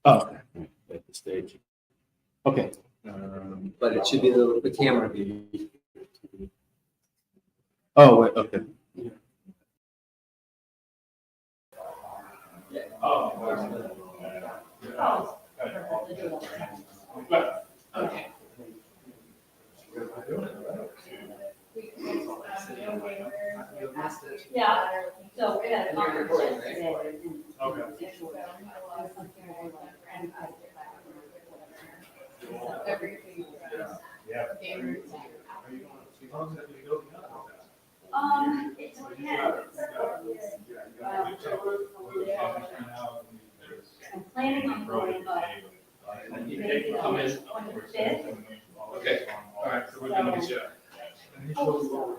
Oh, okay. At the stage. Okay. But it should be the camera view. Oh, wait, okay. Yeah, so we had a conference yesterday. Everything. It's okay. I'm planning on going, but maybe on the 25th. Okay, all right, so we're gonna get you. Oh,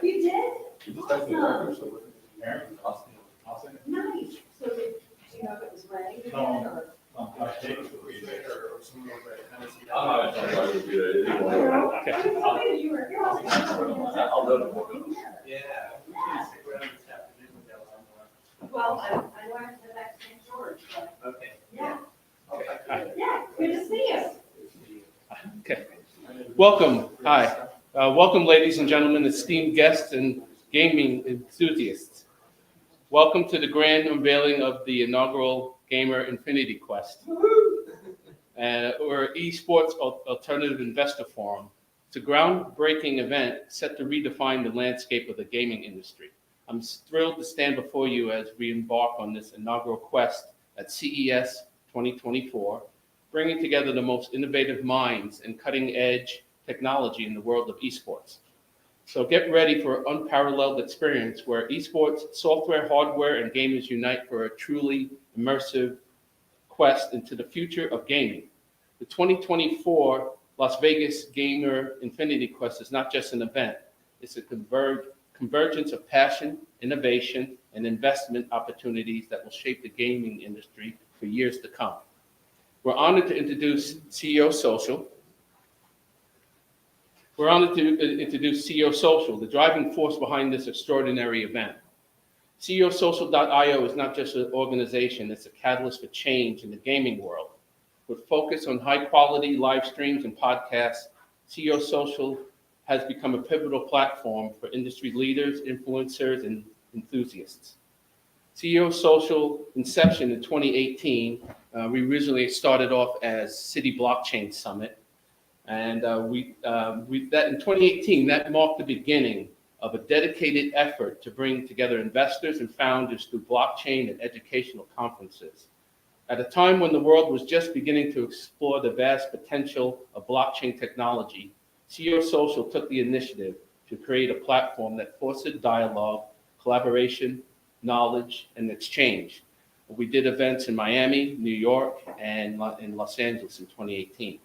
you did? Nice. So did you know if it was ready yet or? You were. Well, I wanted to go back to St. George, but Okay. yeah. Yeah, good to see you. Okay. Welcome. Hi. Welcome, ladies and gentlemen, esteemed guests and gaming enthusiasts. Welcome to the grand unveiling of the inaugural Gamer Infinity Quest, or Esports Alternative Investor Forum. It's a groundbreaking event set to redefine the landscape of the gaming industry. I'm thrilled to stand before you as we embark on this inaugural quest at CES 2024, bringing together the most innovative minds and cutting-edge technology in the world of esports. So get ready for an unparalleled experience where esports, software, hardware, and gamers unite for a truly immersive quest into the future of gaming. The 2024 Las Vegas Gamer Infinity Quest is not just an event, it's a convergence of passion, innovation, and investment opportunities that will shape the gaming industry for years to come. We're honored to introduce CEOSocial. We're honored to introduce CEOSocial, the driving force behind this extraordinary event. CEOSocial.io is not just an organization, it's a catalyst for change in the gaming world. With focus on high-quality live streams and podcasts, CEOSocial has become a pivotal platform for industry leaders, influencers, and enthusiasts. CEOSocial inception in 2018, we originally started off as City Blockchain Summit. And that in 2018, that marked the beginning of a dedicated effort to bring together investors and founders through blockchain and educational conferences. At a time when the world was just beginning to explore the vast potential of blockchain technology, CEOSocial took the initiative to create a platform that fostered dialogue, collaboration, knowledge, and exchange. We did events in Miami, New York, and in Los Angeles in 2018.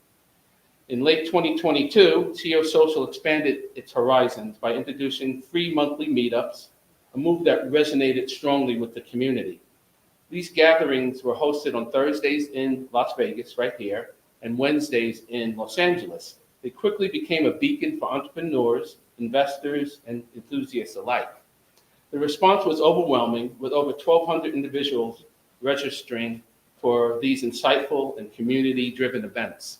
In late 2022, CEOSocial expanded its horizons by introducing free monthly meetups, a move that resonated strongly with the community. These gatherings were hosted on Thursdays in Las Vegas, right here, and Wednesdays in Los Angeles. They quickly became a beacon for entrepreneurs, investors, and enthusiasts alike. The response was overwhelming, with over 1,200 individuals registering for these insightful and community-driven events.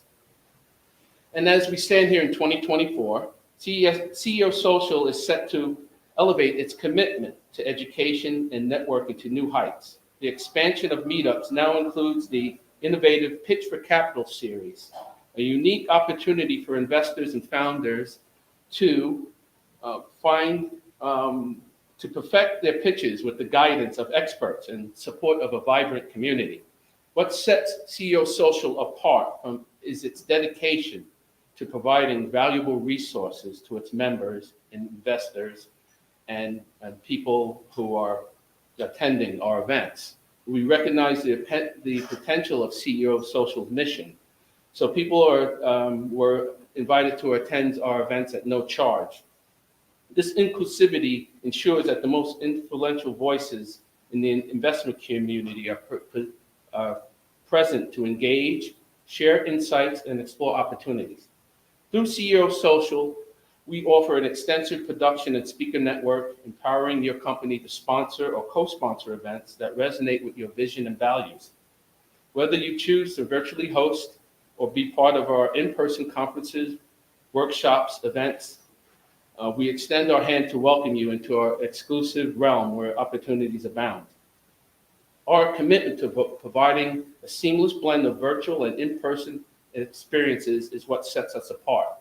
And as we stand here in 2024, CEOSocial is set to elevate its commitment to education and networking to new heights. The expansion of meetups now includes the innovative Pitch for Capital series, a unique opportunity for investors and founders to perfect their pitches with the guidance of experts and support of a vibrant community. What sets CEOSocial apart is its dedication to providing valuable resources to its members and investors and people who are attending our events. We recognize the potential of CEOSocial's mission. So people were invited to attend our events at no charge. This inclusivity ensures that the most influential voices in the investment community are present to engage, share insights, and explore opportunities. Through CEO Social, we offer an extensive production and speaker network, empowering your company to sponsor or co-sponsor events that resonate with your vision and values. Whether you choose to virtually host or be part of our in-person conferences, workshops, events, we extend our hand to welcome you into our exclusive realm where opportunities abound. Our commitment to providing a seamless blend of virtual and in-person experiences is what sets us apart.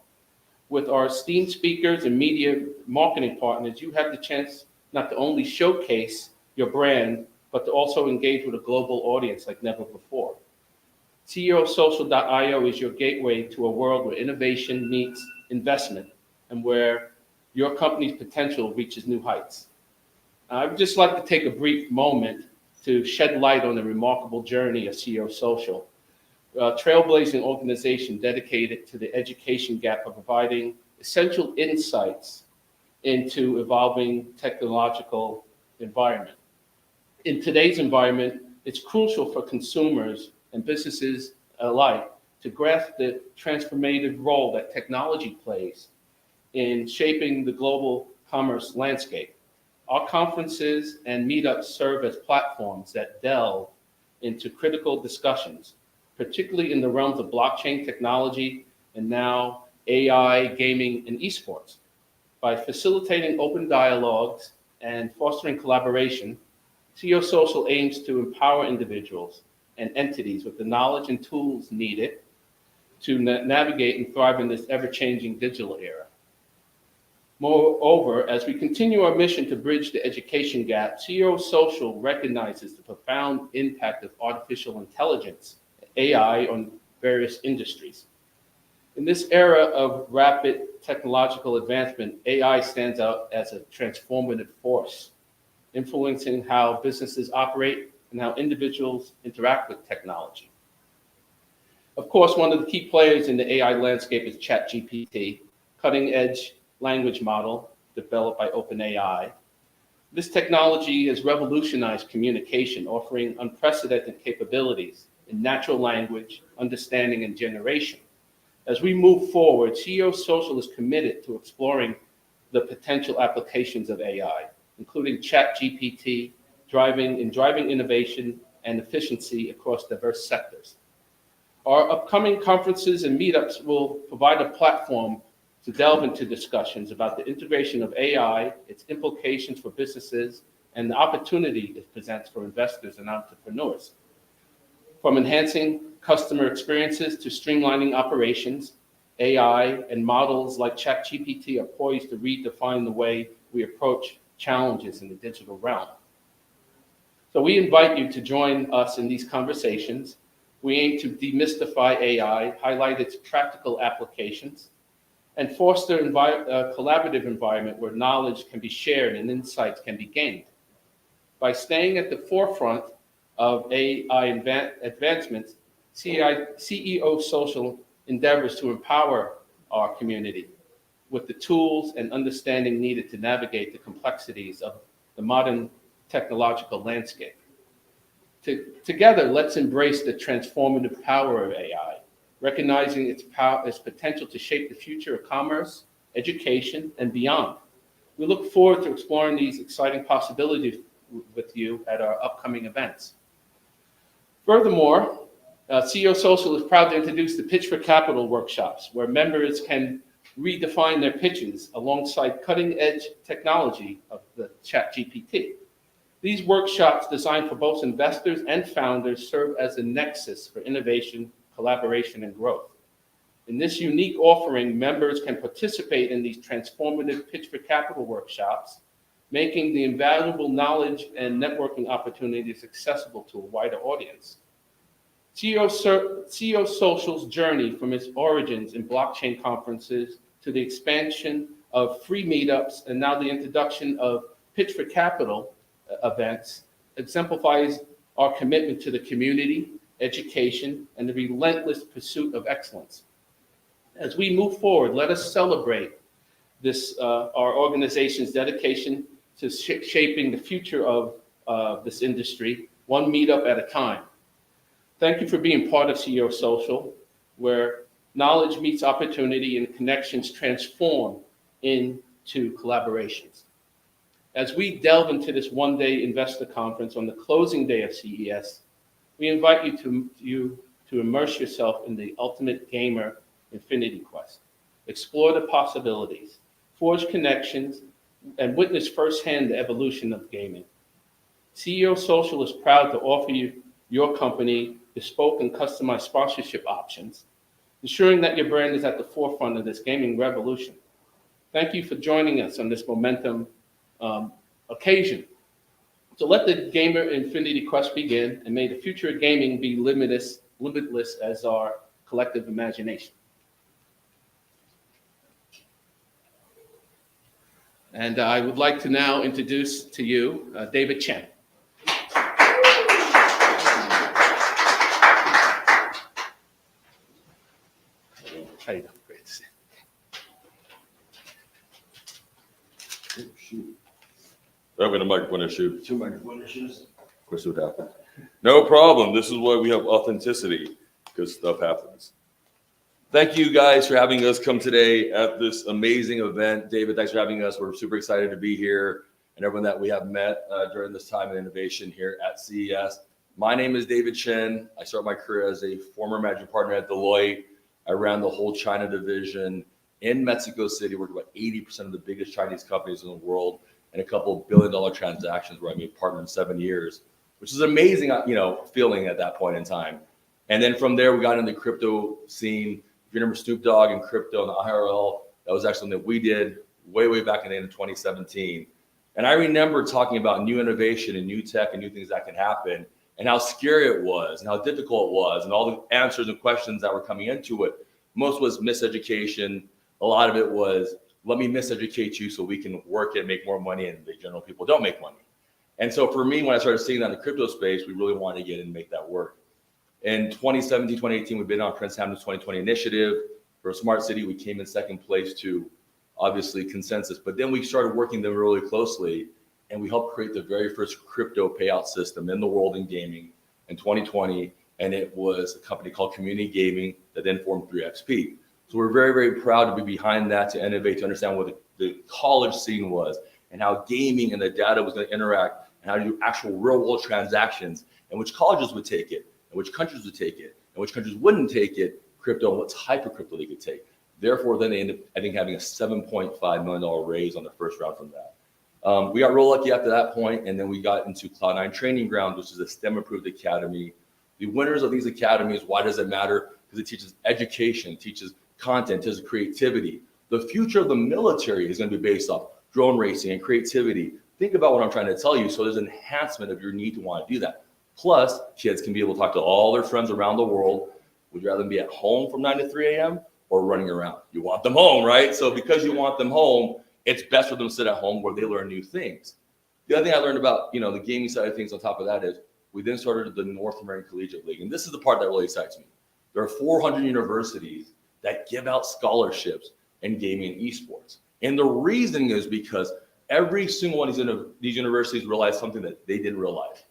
With our esteemed speakers and media marketing partners, you have the chance not to only showcase your brand, but to also engage with a global audience like never before. CEOSocial.io is your gateway to a world where innovation meets investment and where your company's potential reaches new heights. I would just like to take a brief moment to shed light on the remarkable journey of CEO Social, a trailblazing organization dedicated to the education gap of providing essential insights into evolving technological environment. In today's environment, it's crucial for consumers and businesses alike to grasp the transformative role that technology plays in shaping the global commerce landscape. Our conferences and meetups serve as platforms that delve into critical discussions, particularly in the realms of blockchain technology and now AI, gaming, and esports. By facilitating open dialogues and fostering collaboration, CEO Social aims to empower individuals and entities with the knowledge and tools needed to navigate and thrive in this ever-changing digital era. Moreover, as we continue our mission to bridge the education gap, CEO Social recognizes the profound impact of artificial intelligence, AI, on various industries. In this era of rapid technological advancement, AI stands out as a transformative force, influencing how businesses operate and how individuals interact with technology. Of course, one of the key players in the AI landscape is ChatGPT, cutting-edge language model developed by OpenAI. This technology has revolutionized communication, offering unprecedented capabilities in natural language, understanding, and generation. As we move forward, CEO Social is committed to exploring the potential applications of AI, including ChatGPT, driving innovation and efficiency across diverse sectors. Our upcoming conferences and meetups will provide a platform to delve into discussions about the integration of AI, its implications for businesses, and the opportunity it presents for investors and entrepreneurs. From enhancing customer experiences to streamlining operations, AI and models like ChatGPT are poised to redefine the way we approach challenges in the digital realm. So we invite you to join us in these conversations. We aim to demystify AI, highlight its practical applications, and foster a collaborative environment where knowledge can be shared and insights can be gained. By staying at the forefront of AI advancements, CEO Social endeavors to empower our community with the tools and understanding needed to navigate the complexities of the modern technological landscape. Together, let's embrace the transformative power of AI, recognizing its potential to shape the future of commerce, education, and beyond. We look forward to exploring these exciting possibilities with you at our upcoming events. Furthermore, CEO Social is proud to introduce the Pitch for Capital workshops, where members can redefine their pitches alongside cutting-edge technology of the ChatGPT. These workshops, designed for both investors and founders, serve as a nexus for innovation, collaboration, and growth. In this unique offering, members can participate in these transformative Pitch for Capital workshops, making the invaluable knowledge and networking opportunities accessible to a wider audience. CEO Social's journey from its origins in blockchain conferences to the expansion of free meetups and now the introduction of Pitch for Capital events exemplifies our commitment to the community, education, and the relentless pursuit of excellence. As we move forward, let us celebrate this, our organization's dedication to shaping the future of this industry, one meetup at a time. Thank you for being part of CEO Social, where Knowledge meets opportunity and connections transform into collaborations. As we delve into this one-day investor conference on the closing day of CES, we invite you to immerse yourself in the ultimate gamer infinity quest. Explore the possibilities, forge connections, and witness firsthand the evolution of gaming. CEO Social is proud to offer your company bespoke and customized sponsorship options, ensuring that your brand is at the forefront of this gaming revolution. Thank you for joining us on this momentum occasion. So let the gamer infinity quest begin, and may the future of gaming be limitless as our collective imagination. And I would like to now introduce to you David Chen. How you doing? Great to see you. Shoot. I'm going to microphone issue. Two microphone issues. Of course, it would happen. No problem. This is why we have authenticity, because stuff happens. Thank you guys for having us come today at this amazing event. David, thanks for having us. We're super excited to be here, and everyone that we have met during this time of innovation here at CES. My name is David Chen. I started my career as a former managing partner at Deloitte. I ran the whole China division in Mexico City, worked with about 80% of the biggest Chinese companies in the world, and a couple of billion-dollar transactions where I made partner in 7 years, which is amazing, feeling at that point in time. And then from there, we got into the crypto scene. If you remember Snoop Dogg and crypto and the IRL, that was actually something that we did way back in the end of 2017. And I remember talking about new innovation and new tech and new things that can happen, and how scary it was and how difficult it was, and all the answers and questions that were coming into it. Most was miseducation. A lot of it was, let me miseducate you so we can work and make more money, and the general people don't make money. And so for me, when I started seeing that in the crypto space, we really wanted to get in and make that work. In 2017, 2018, we've been on Prince Hamlin's 2020 initiative. For a smart city, we came in second place to, obviously, consensus. But then we started working them really closely, and we helped create the very first crypto payout system in the world in gaming in 2020. And it was a company called Community Gaming that then formed 3XP. So we're very proud to be behind that, to innovate, to understand what the college scene was, and how gaming and the data was going to interact, and how to do actual real-world transactions, and which colleges would take it, and which countries would take it, and which countries wouldn't take it, crypto, and what type of crypto they could take. Therefore, then they ended up, I think, having a $7.5 million raise on the first round from that. We got real lucky after that point, and then we got into Cloud9 Training Ground, which is a STEM-approved academy. The winners of these academies, why does it matter? Because it teaches education, teaches content, teaches creativity. The future of the military is going to be based off drone racing and creativity. Think about what I'm trying to tell you. So there's an enhancement of your need to want to do that. Plus, kids can be able to talk to all their friends around the world. Would you rather be at home from 9 to 3 a.m. or running around? You want them home, right? So because you want them home, it's best for them to sit at home where they learn new things. The other thing I learned about, the gaming side of things on top of that is we then started the North American Collegiate League. And this is the part that really excites me. There are 400 universities that give out scholarships in gaming and esports. And the reason is because every single one of these universities realized something that they didn't realize.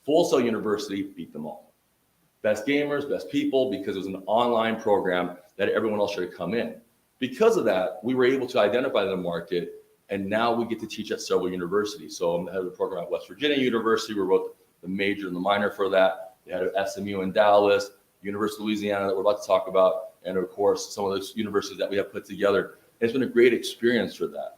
Full Sail University beat them all. Best gamers, best people, because it was an online program that everyone else should have come in. Because of that, we were able to identify the market, and now we get to teach at several universities. So I'm the head of the program at West Virginia University. We're both the major and the minor for that. We had SMU in Dallas, University of Louisiana that we're about to talk about, and of course, some of those universities that we have put together. It's been a great experience for that.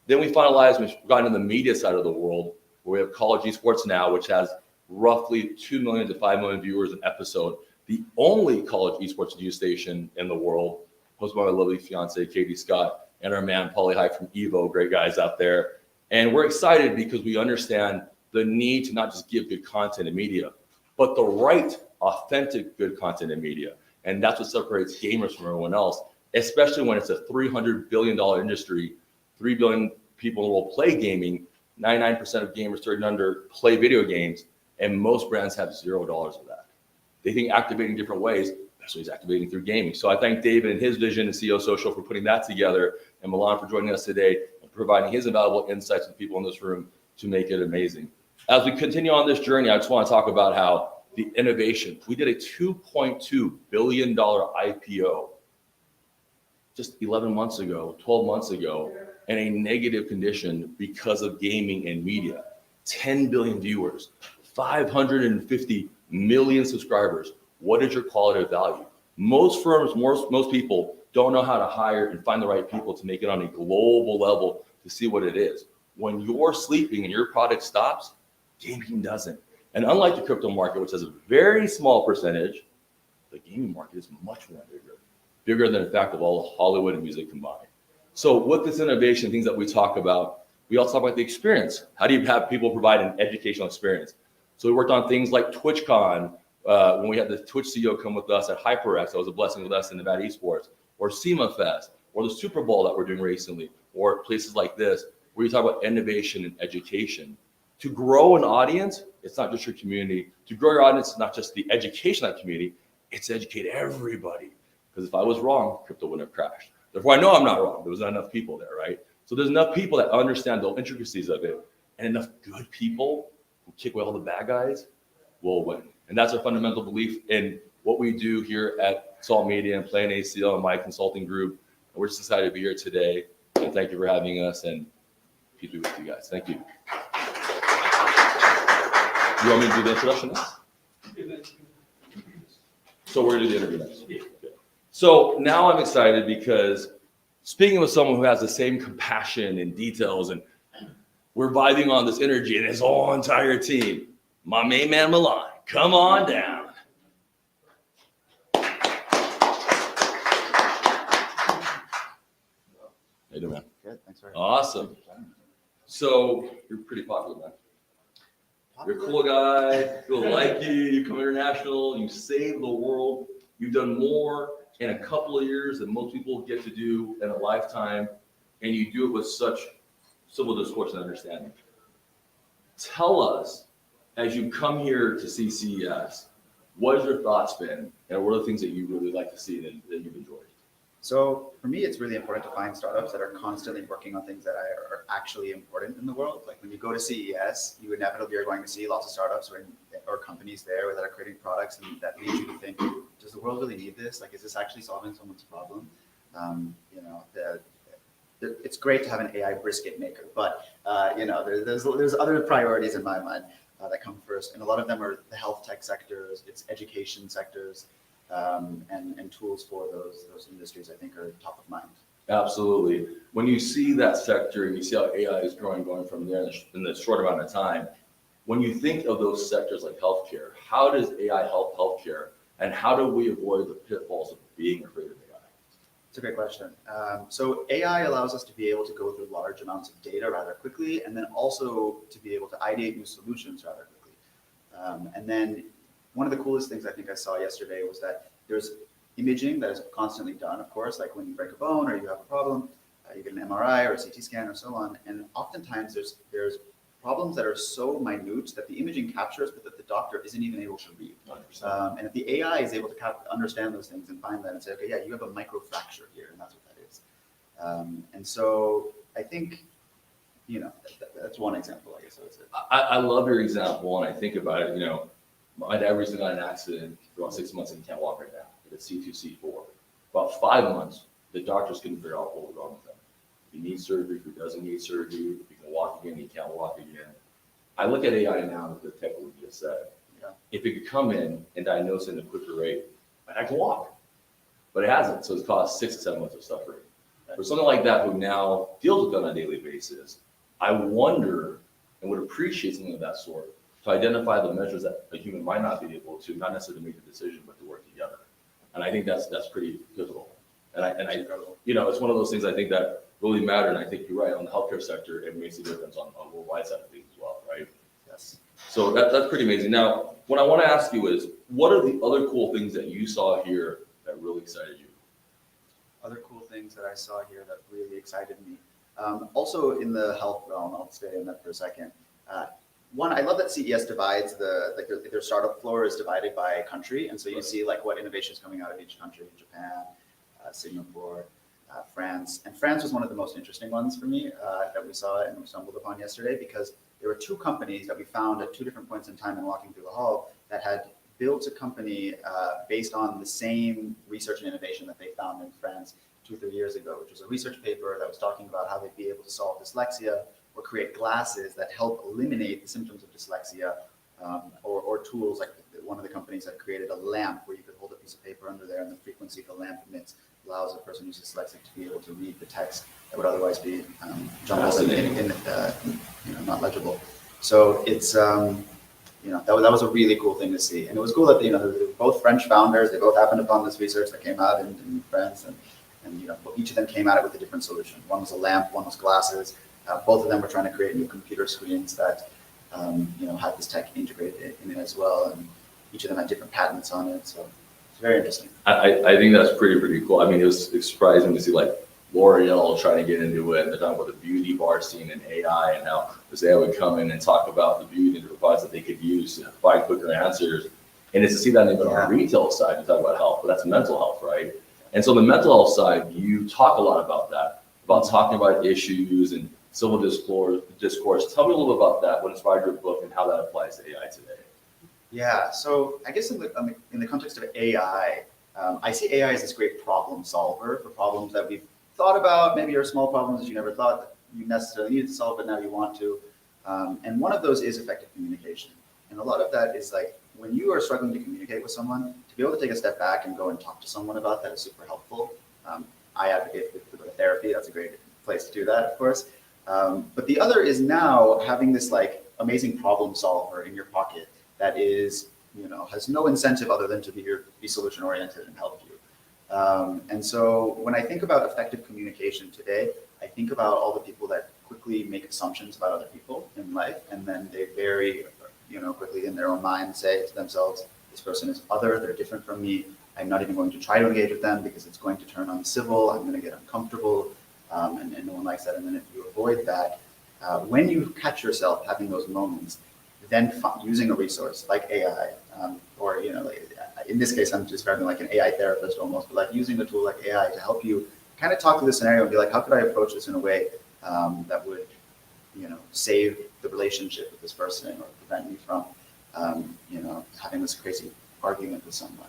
Then we finalized, we've gotten in the media side of the world, where we have College Esports Now, which has roughly 2 million to 5 million viewers an episode. The only college esports news station in the world, hosted by my lovely fiance, Katie Scott, and our man, Paulie Hike from Evo, great guys out there. And we're excited because we understand the need to not just give good content in media, but the right, authentic, good content in media. And that's what separates gamers from everyone else, especially when it's a $300 billion industry. 3 billion people in the world play gaming. 99% of gamers 30 and under play video games, and most brands have $0 of that. They think activating different ways. That's what he's activating through gaming. So I thank David and his vision and CEOSocial for putting that together, and Milan for joining us today and providing his invaluable insights to people in this room to make it amazing. As we continue on this journey, I just want to talk about how the innovation. We did a $2.2 billion IPO just 11 months ago, 12 months ago, in a negative condition because of gaming and media. 10 billion viewers, 550 million subscribers. What is your quality of value? Most firms, most people don't know how to hire and find the right people to make it on a global level to see what it is. When you're sleeping and your product stops, gaming doesn't. And unlike the crypto market, which has a very small percentage, the gaming market is much more bigger than, in fact, of all Hollywood and music combined. So with this innovation, things that we talk about, we also talk about the experience. How do you have people provide an educational experience? So we worked on things like TwitchCon, when we had the Twitch CEO come with us at HyperX, that was a blessing with us in Nevada Esports, or SEMA Fest, or the Super Bowl that we're doing recently, or places like this, where you talk about innovation and education. To grow an audience, it's not just your community. To grow your audience, it's not just the education of that community, it's educate everybody. Because if I was wrong, crypto wouldn't have crashed. Therefore, I know I'm not wrong. There was not enough people there, right? So there's enough people that understand the intricacies of it, and enough good people who kick away all the bad guys will win. And that's our fundamental belief in what we do here at Salt Media and Plan ACL and my consulting group. And we're just excited to be here today. And thank you for having us, and peace be with you guys. Thank you. You want me to do the introduction now? So we're going to do the interview next. Okay. So now I'm excited because speaking with someone who has the same compassion and details, and we're vibing on this energy and his whole entire team, my main man Milan, come on down. How you doing, man? Good, thanks for Awesome. So you're pretty popular, man. You're a cool guy. People like you. You come international. You save the world. You've done more in a couple of years than most people get to do in a lifetime, and you do it with such civil discourse and understanding. Tell us, as you come here to see CES, what has your thoughts been, and what are the things that you really like to see that you've enjoyed? So for me, it's really important to find startups that are constantly working on things that are actually important in the world. Like when you go to CES, you inevitably are going to see lots of startups or companies there that are creating products, and that leads you to think, does the world really need this? Like, is this actually solving someone's problem? It's great to have an AI brisket maker, but there's other priorities in my mind that come first, and a lot of them are the health tech sectors, it's education sectors. And tools for those industries, I think, are top of mind. Absolutely. When you see that sector and you see how AI is going from there in the short amount of time, when you think of those sectors like healthcare, how does AI help healthcare, and how do we avoid the pitfalls of being afraid of AI? It's a great question. So AI allows us to be able to go through large amounts of data rather quickly, and then also to be able to ideate new solutions rather quickly. And then one of the coolest things I think I saw yesterday was that there's imaging that is constantly done, of course, like when you break a bone or you have a problem, you get an MRI or a CT scan or so on. And oftentimes there's problems that are so minute that the imaging captures, but that the doctor isn't even able to read. And if the AI is able to understand those things and find that and say, okay, yeah, you have a microfracture here, and that's what that is. And so I think, that's one example, I guess I would say. I love your example, and I think about it, my dad recently got in an accident for about 6 months and he can't walk right now. He had C2, C4. About 5 months, the doctors couldn't figure out what was wrong with him. If he needs surgery, if he doesn't need surgery, if he can walk again, he can't walk again. I look at AI now with the tech we just said. Yeah. If it could come in and diagnose it at a quicker rate, I can walk. But it hasn't, so it's caused 6 to 7 months of suffering. For something like that who now deals with it on a daily basis, I wonder and would appreciate something of that sort, to identify the measures that a human might not be able to, not necessarily make the decision, but to work together. And I think that's pretty pivotal. And it's one of those things I think that really matter. And I think you're right, on the healthcare sector, it makes a difference on the worldwide side of things as well, right? Yes. So that's pretty amazing. Now, what I want to ask you is, what are the other cool things that you saw here that really excited you? Other cool things that I saw here that really excited me. Also in the health realm, I'll stay in that for a second. One, I love that CES divides their startup floor is divided by country. And so you see what innovation is coming out of each country, Japan, Singapore, France. And France was one of the most interesting ones for me that we saw and we stumbled upon yesterday, because there were 2 companies that we found at 2 different points in time in walking through the hall that had built a company based on the same research and innovation that they found in France to 2-3 years ago, which was a research paper that was talking about how they'd be able to solve dyslexia or create glasses that help eliminate the symptoms of dyslexia, or tools like one of the companies had created a lamp where you could hold a piece of paper under there, and the frequency the lamp emits allows a person who's dyslexic to be able to read the text that would otherwise be jumbled and not legible. So it's that was a really cool thing to see, and it was cool that they were both French founders. They both happened upon this research that came out in France, and each of them came at it with a different solution. One was a lamp, one was glasses. Both of them were trying to create new computer screens that had this tech integrated in it as well, and each of them had different patents on it. So it's very interesting. I think that's pretty cool. I mean, it was surprising to see like L'Oreal trying to get into it, and they're talking about the beauty bar scene and AI, and how this AI would come in and talk about the beauty and the products that they could use to find quicker answers. And it's to see that even on the retail side, you talk about health, but that's mental health, right? And so the mental health side, you talk a lot about that, about talking about issues and civil discourse. Tell me a little bit about that, what inspired your book, and how that applies to AI today. Yeah, so I guess in the context of AI, I see AI as this great problem solver for problems that we've thought about, maybe are small problems that you never thought that you necessarily needed to solve, but now you want to. And one of those is effective communication. And a lot of that is like, when you are struggling to communicate with someone, to be able to take a step back and go and talk to someone about that is super helpful. I advocate to go to therapy. That's a great place to do that, of course. But the other is now having this like amazing problem solver in your pocket that is, has no incentive other than to be solution oriented and help you. And so when I think about effective communication today, I think about all the people that quickly make assumptions about other people in life, and then they very, quickly in their own mind say to themselves, this person is other, they're different from me. I'm not even going to try to engage with them because it's going to turn uncivil. I'm going to get uncomfortable, and no one likes that. And then if you avoid that, when you catch yourself having those moments, then using a resource like AI, or in this case, I'm describing like an AI therapist almost, but like using a tool like AI to help you kind of talk through the scenario and be like, how could I approach this in a way that would, save the relationship with this person or prevent me from, having this crazy argument with someone.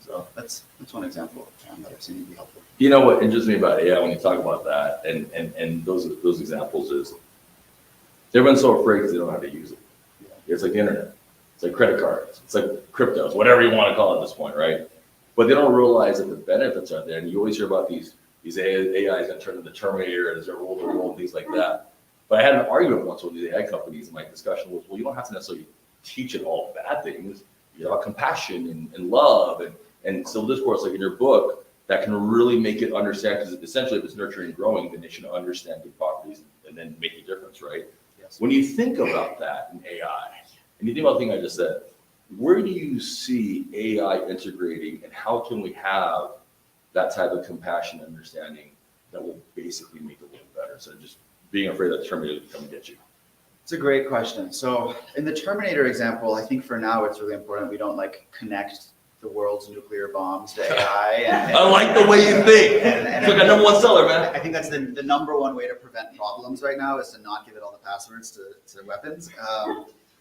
So that's one example that I've seen to be helpful. You know what interests me about AI when you talk about that, and those examples is everyone's so afraid because they don't know how to use it. Yeah. It's like the internet. It's like credit cards. It's like cryptos, whatever you want to call it at this point, right? But they don't realize that the benefits are there. And you always hear about these AIs that turn into the Terminator as they rule the world, things like that. But I had an argument once with these AI companies, and my discussion was, well, you don't have to necessarily teach it all bad things. You know, compassion and love and civil discourse, like in your book, that can really make it understand, because essentially if it's nurturing and growing, then it should understand good properties and then make a difference, right? Yes. When you think about that in AI, and you think about the thing I just said, where do you see AI integrating, and how can we have that type of compassion and understanding that will basically make it a little better? So just being afraid that the Terminator will come and get you. It's a great question. So in the Terminator example, I think for now it's really important we don't connect the world's nuclear bombs to AI. I like the way you think. It's like a number one seller, man. I think that's the number one way to prevent problems right now, is to not give it all the passwords to weapons.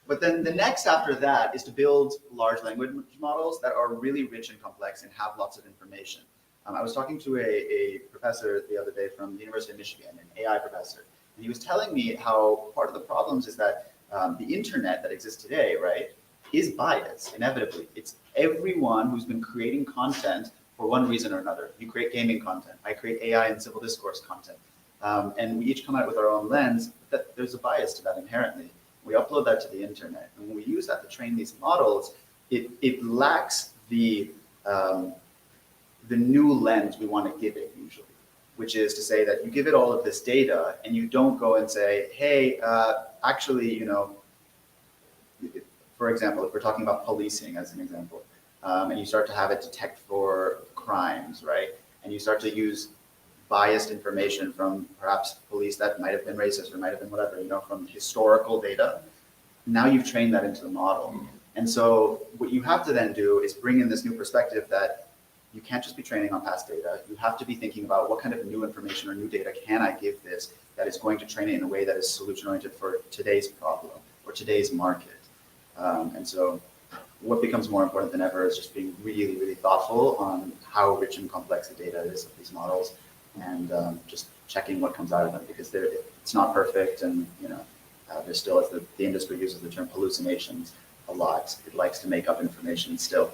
But then the next after that is to build large language models that are really rich and complex and have lots of information. I was talking to a professor the other day from the University of Michigan, an AI professor, and he was telling me how part of the problems is that the internet that exists today, right, is biased, inevitably. It's everyone who's been creating content for one reason or another. You create gaming content, I create AI and civil discourse content, and we each come at it with our own lens, but there's a bias to that inherently. We upload that to the internet, and when we use that to train these models, it lacks the new lens we want to give it usually, which is to say that you give it all of this data and you don't go and say, hey, actually, for example, if we're talking about policing as an example, and you start to have it detect for crimes, right? And you start to use biased information from perhaps police that might have been racist or might have been whatever, from historical data. Now you've trained that into the model. And so what you have to then do is bring in this new perspective that you can't just be training on past data. You have to be thinking about what kind of new information or new data can I give this that is going to train it in a way that is solution oriented for today's problem or today's market. And so what becomes more important than ever is just being really, really thoughtful on how rich and complex the data is of these models, and just checking what comes out of them, because it's not perfect, and there's still, as the industry uses the term hallucinations a lot. It likes to make up information still.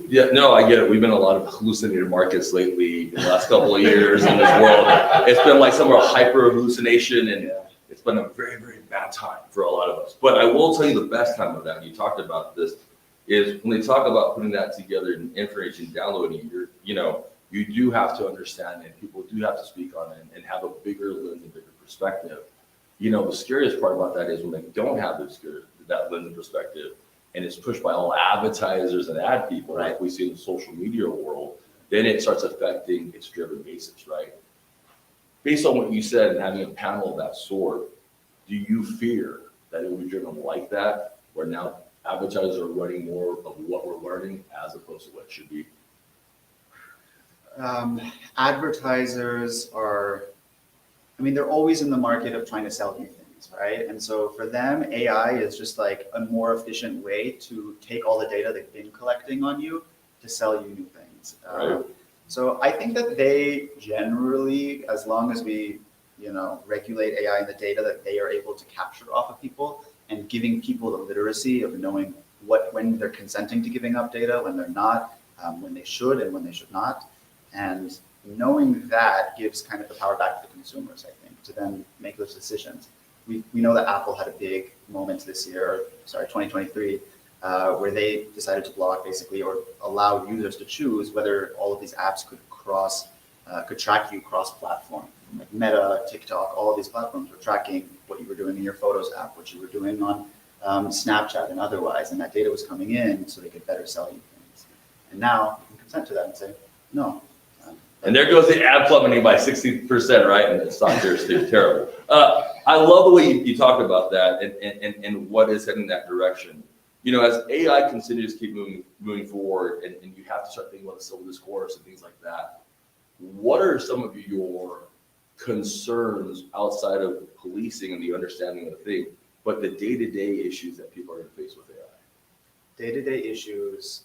Yeah, no, I get it. We've been in a lot of hallucinated markets lately in the last couple of years in this world. It's been like some of a hyper hallucination, and it's been a very, very bad time for a lot of us. But I will tell you the best time of that, and you talked about this, is when they talk about putting that together and information downloading, you do have to understand it. People do have to speak on it and have a bigger lens and bigger perspective. The scariest part about that is when they don't have that lens and perspective, and it's pushed by all advertisers and ad people, like we see in the social media world, then it starts affecting its driven basis, right? Based on what you said and having a panel of that sort, do you fear that it will be driven like that, where now advertisers are running more of what we're learning as opposed to what it should be? Advertisers are, they're always in the market of trying to sell new things, right? And so for them, AI is just like a more efficient way to take all the data they've been collecting on you to sell you new things. Right. So I think that they generally, as long as we, regulate AI and the data that they are able to capture off of people, and giving people the literacy of knowing when they're consenting to giving up data, when they're not, when they should and when they should not. And knowing that gives kind of the power back to the consumers, I think, to then make those decisions. We know that Apple had a big moment this year, 2023, where they decided to block basically, or allow users to choose whether all of these apps could track you cross-platform. Like Meta, TikTok, all of these platforms were tracking what you were doing in your Photos app, what you were doing on Snapchat and otherwise, and that data was coming in so they could better sell you things. And now you can consent to that and say, no. And there goes the ad plummeting by 60%, right? And the stock here is terrible. I love the way you talk about that and what is heading in that direction. As AI continues to keep moving forward, and you have to start thinking about the civil discourse and things like that, what are some of your concerns outside of policing and the understanding of the thing, but the day-to-day issues that people are going to face with AI? Day-to-day issues.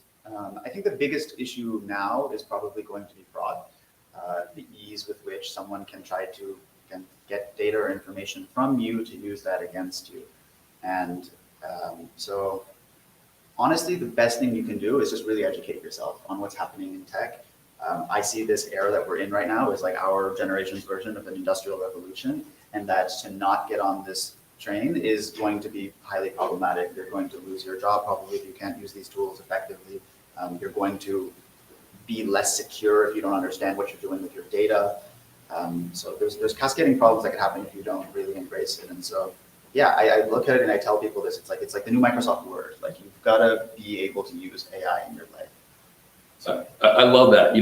I think the biggest issue now is probably going to be fraud. The ease with which someone can get data or information from you to use that against you. And so honestly, the best thing you can do is just really educate yourself on what's happening in tech. I see this era that we're in right now as like our generation's version of an industrial revolution, and that to not get on this train is going to be highly problematic. You're going to lose your job probably if you can't use these tools effectively. You're going to be less secure if you don't understand what you're doing with your data. So there's cascading problems that can happen if you don't really embrace it. And so, yeah, I look at it and I tell people this. It's like the new Microsoft Word. Like, you've got to be able to use AI in your life. So I love that.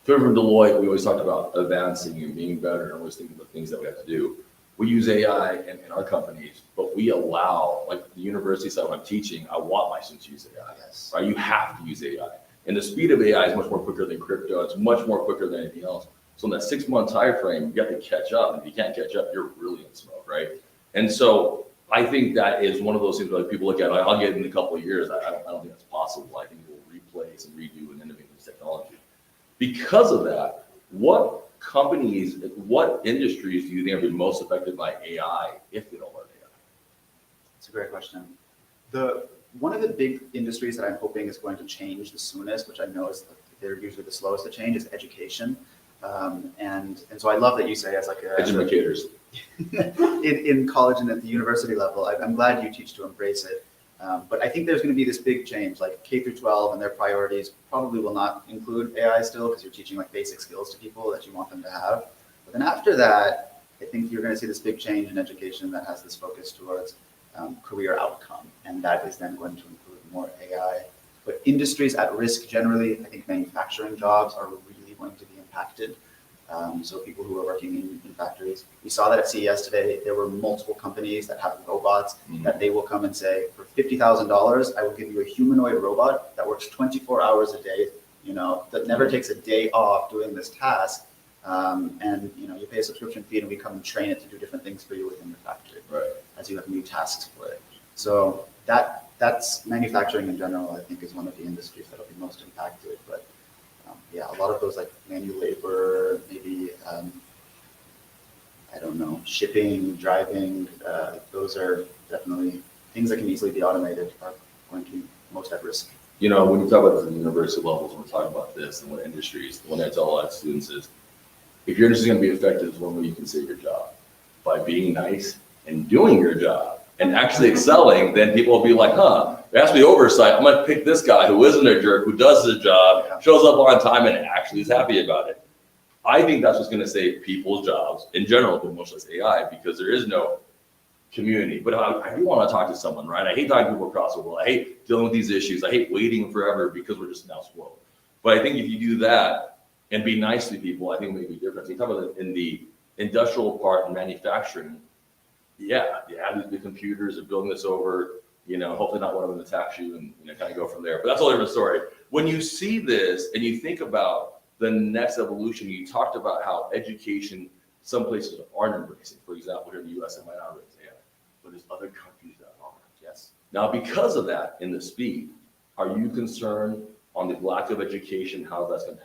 From Deloitte, we always talked about advancing and being better, and always thinking about things that we have to do. We use AI in our companies, but we allow, like the university side when I'm teaching, I want my students to use AI. Yes. Right? You have to use AI. And the speed of AI is much more quicker than crypto. It's much more quicker than anything else. So in that 6-month time frame, you have to catch up. And if you can't catch up, you're really in smoke, right? And so I think that is one of those things where people look at, I'll get it in a couple of years. I don't think that's possible. I think we'll replace and redo and innovate this technology. Because of that, what companies, what industries do you think have been most affected by AI if they don't learn AI? It's a great question. One of the big industries that I'm hoping is going to change the soonest, which I know is they're usually the slowest to change, is education. And so I love that you say as like educators in college and at the university level. I'm glad you teach to embrace it. But I think there's going to be this big change, like K through 12 and their priorities probably will not include AI still, because you're teaching like basic skills to people that you want them to have. But then after that, I think you're going to see this big change in education that has this focus towards career outcome, and that is then going to include more AI. But industries at risk generally, I think manufacturing jobs are really going to be impacted. So people who are working in factories. We saw that at CES today. There were multiple companies that have robots that they will come and say, for $50,000, I will give you a humanoid robot that works 24 hours a day, that never takes a day off doing this task. And you pay a subscription fee and we come and train it to do different things for you within your factory, right, as you have new tasks for it. So that's manufacturing in general, I think, is one of the industries that will be most impacted. But yeah, a lot of those like manual labor, maybe, I don't know, shipping, driving, those are definitely things that can easily be automated are going to be most at risk. You know, when you talk about the university levels, when we're talking about this and what industries, the one I tell a lot of students is, if your industry is going to be effective, one way you can save your job by being nice and doing your job and actually excelling. Then people will be like, huh, there has to be oversight. I'm going to pick this guy who isn't a jerk, who does his job, shows up on time, and actually is happy about it. I think that's what's going to save people's jobs in general, but much less AI, because there is no community. But I do want to talk to someone, right? I hate talking to people across the world. I hate dealing with these issues. I hate waiting forever because we're just now slow. But I think if you do that and be nice to people, I think it makes a difference. You talk about in the industrial part and manufacturing, yeah, you have these big computers, they're building this over, you know, hopefully not one of them attacks you and, you know, kind of go from there. But that's a whole different story. When you see this and you think about the next evolution, you talked about how education, some places aren't embracing. For example, here in the US, it might not embrace AI, but there's other countries that are. Yes. Now, because of that, in the speed, are you concerned on the lack of education, how that's going to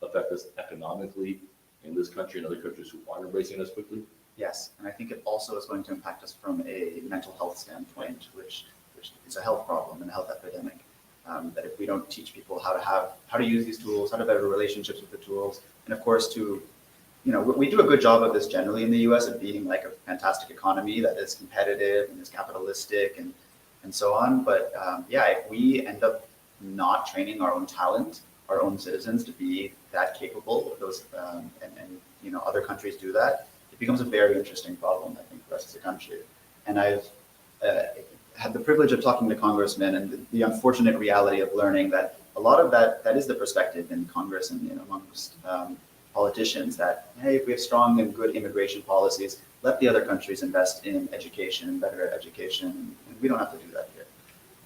affect us economically in this country and other countries who aren't embracing this quickly? Yes, and I think it also is going to impact us from a mental health standpoint, which is a health problem and a health epidemic. That if we don't teach people how to use these tools, how to better relationships with the tools, and of course to, you know, we do a good job of this generally in the US of being like a fantastic economy that is competitive and is capitalistic and so on. But yeah, if we end up not training our own talent, our own citizens to be that capable, those and you know, other countries do that, it becomes a very interesting problem, I think, for us as a country. And I've had the privilege of talking to congressmen and the unfortunate reality of learning that a lot of that is the perspective in Congress and, you know, amongst politicians, that, hey, if we have strong and good immigration policies, let the other countries invest in education and better education, and we don't have to do that here.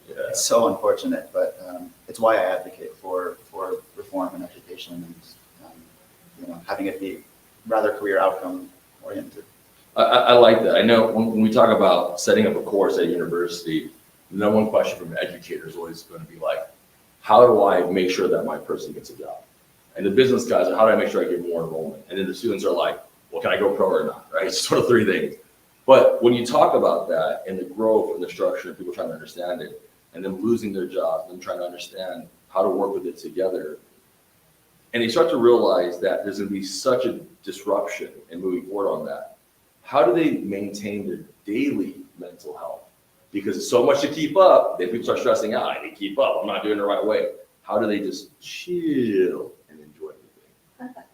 Yeah. It's so unfortunate, but it's why I advocate for reform in education and you know, having it be rather career outcome oriented. I like that. I know when we talk about setting up a course at a university, the number one question from an educator is always going to be like, how do I make sure that my person gets a job? And the business guys are, how do I make sure I get more enrollment? And then the students are like, well, can I go pro or not, right? It's sort of three things. But when you talk about that and the growth and the structure and people trying to understand it, and them losing their jobs, them trying to understand how to work with it together, and they start to realize that there's going to be such a disruption and moving forward on that, how do they maintain their daily mental health? Because it's so much to keep up, then people start stressing out. I need to keep up. I'm not doing it the right way. How do they just chill and enjoy everything?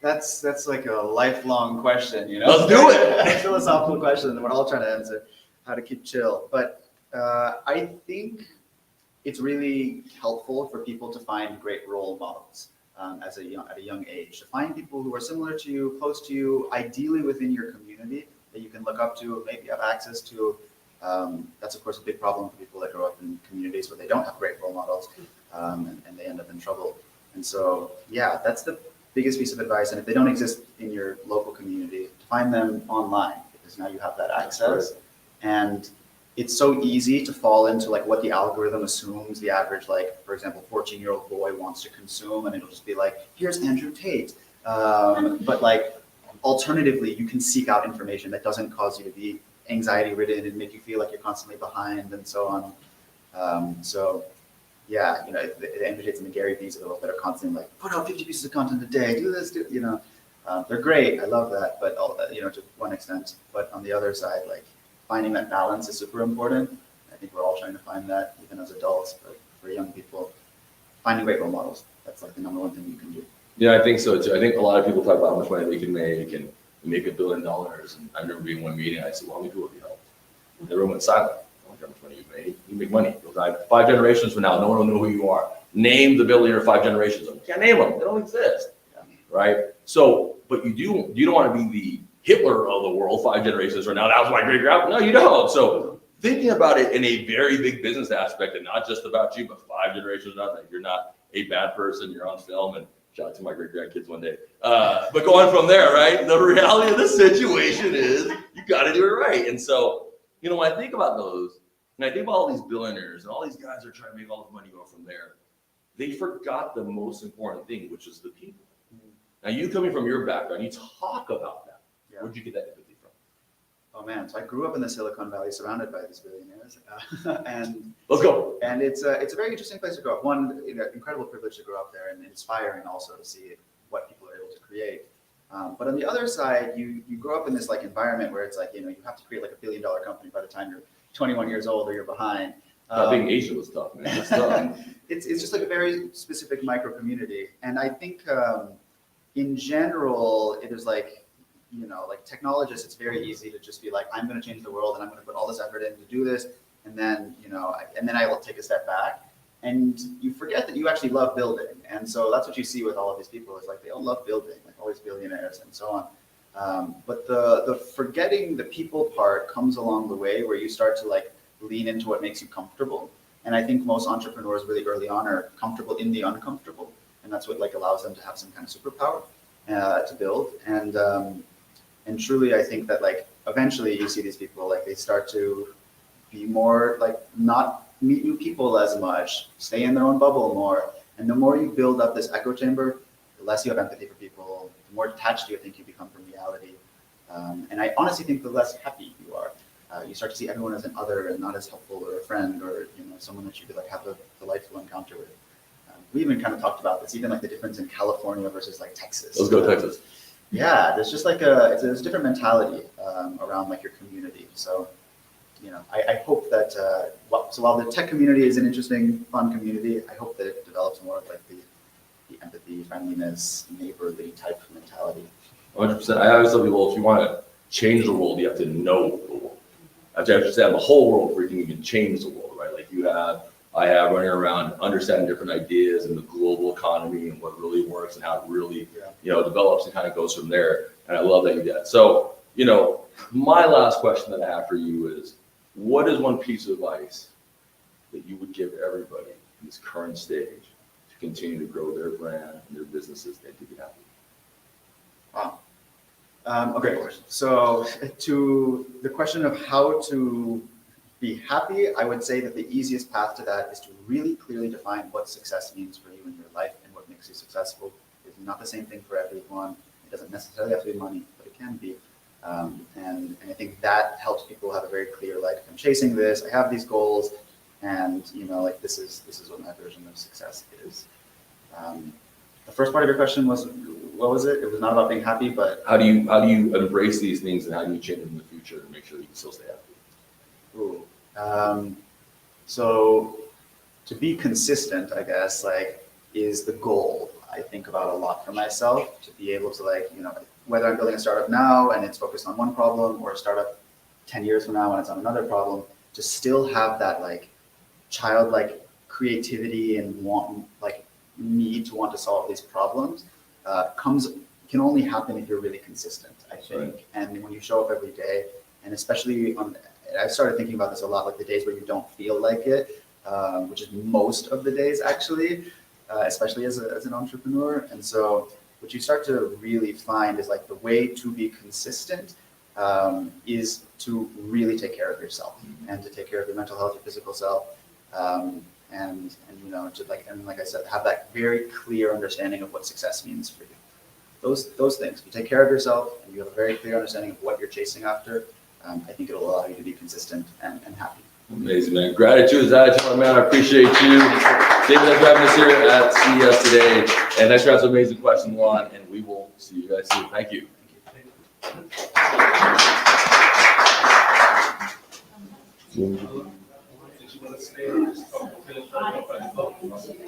That's like a lifelong question, you know? Let's do it. A philosophical question that we're all trying to answer, how to keep chill. But I think it's really helpful for people to find great role models at a young age, to find people who are similar to you, close to you, ideally within your community that you can look up to, maybe have access to. That's of course a big problem for people that grow up in communities where they don't have great role models, and they end up in trouble. And so, yeah, that's the biggest piece of advice. And if they don't exist in your local community, find them online, because now you have that access. And it's so easy to fall into like what the algorithm assumes the average, like, for example, 14-year-old boy wants to consume, and it'll just be like, here's Andrew Tate. But like, alternatively, you can seek out information that doesn't cause you to be anxiety ridden and make you feel like you're constantly behind and so on. So yeah, you know, the Andrew Tates and the Gary V's of the world that are constantly like, put out 50 pieces of content a day, do this, you know, they're great. I love that, but you know, to one extent. But on the other side, like, finding that balance is super important. I think we're all trying to find that, even as adults, but for young people, finding great role models, that's like the number one thing you can do. Yeah, I think so too. I think a lot of people talk about how much money they can make and make $1 billion. And I remember being in one meeting, I said, well, how many people have you helped? And everyone went silent. I don't care how much money you made. You make money. You'll die 5 generations from now. No one will know who you are. Name the billionaire 5 generations. You can't name them. They don't exist. Right? So, but you don't want to be the Hitler of the world 5 generations from now. That was my great grandpa. No, you don't. So thinking about it in a very big business aspect and not just about you, but 5 generations, not that you're not a bad person, you're on film, and shout out to my great grandkids one day. But going from there, right? The reality of the situation is you got to do it right. And so, you know, when I think about those, and I think about all these billionaires and all these guys are trying to make all this money go from there, they forgot the most important thing, which is the people. Now, you coming from your background, you talk about that. Yeah. Where'd you get that empathy from? Oh man, so I grew up in the Silicon Valley, surrounded by these billionaires, and Let's go. it's a very interesting place to grow up. One, incredible privilege to grow up there, and inspiring also to see what people are able to create. But on the other side, you grow up in this like environment where it's like, you have to create like $1 billion company by the time you're 21 years old or you're behind. Being Asian was tough, man. It's tough. It's just like a very specific micro community, and I think in general it is like, like technologists, it's very easy to just be like, I'm going to change the world and I'm going to put all this effort in to do this, and then I will take a step back. And you forget that you actually love building. And so that's what you see with all of these people, is like they all love building, like all these billionaires and so on. But the forgetting the people part comes along the way, where you start to like lean into what makes you comfortable. And I think most entrepreneurs really early on are comfortable in the uncomfortable. And that's what like allows them to have some kind of superpower to build. And truly, I think that like eventually you see these people, like they start to be more like not meet new people as much, stay in their own bubble more. And the more you build up this echo chamber, the less you have empathy for people, the more detached you think you become from reality. And I honestly think the less happy you are. You start to see everyone as an other and not as helpful or a friend or someone that you could like have a delightful encounter with. We even kind of talked about this, even like the difference in California versus like Texas. Let's go Texas. Yeah, there's just like there's a different mentality around like your community. So, I hope that so while the tech community is an interesting, fun community, I hope that it develops more of like the empathy, friendliness, neighborly type mentality. 100%. I always tell people, if you want to change the world, you have to know the world. You have to understand the whole world before you can even change the world, right? Like I have running around understanding different ideas in the global economy and what really works and how it really, develops and kind of goes from there. And I love that you did that. So, my last question that I have for you is, what is one piece of advice that you would give everybody in this current stage to continue to grow their brand and their businesses and to be happy? Wow. Okay, so to the question of how to be happy, I would say that the easiest path to that is to really clearly define what success means for you in your life and what makes you successful. It's not the same thing for everyone. It doesn't necessarily have to be money, but it can be. And I think that helps people have a very clear, like, I'm chasing this, I have these goals, and like this is what my version of success is. The first part of your question was, what was it? It was not about being happy, but How do you embrace these things, and how do you change them in the future to make sure that you can still stay happy? So to be consistent, I guess, like, is the goal I think about a lot for myself, to be able to like, whether I'm building a startup now and it's focused on one problem, or a startup 10 years from now and it's on another problem, to still have that like childlike creativity and need to want to solve these problems can only happen if you're really consistent, I think. Right. And when you show up every day, and especially I started thinking about this a lot, like the days where you don't feel like it, which is most of the days actually, especially as an entrepreneur. And so what you start to really find is like the way to be consistent is to really take care of yourself and to take care of your mental health, your physical self, and like I said, have that very clear understanding of what success means for you. Those things. If you take care of yourself and you have a very clear understanding of what you're chasing after, I think it'll allow you to be consistent and happy. Amazing, man. Gratitude is attitude, man. I appreciate you. David, thanks for having us here at CES today. And thanks for asking amazing questions, Juan. And we will see you guys soon. Thank you.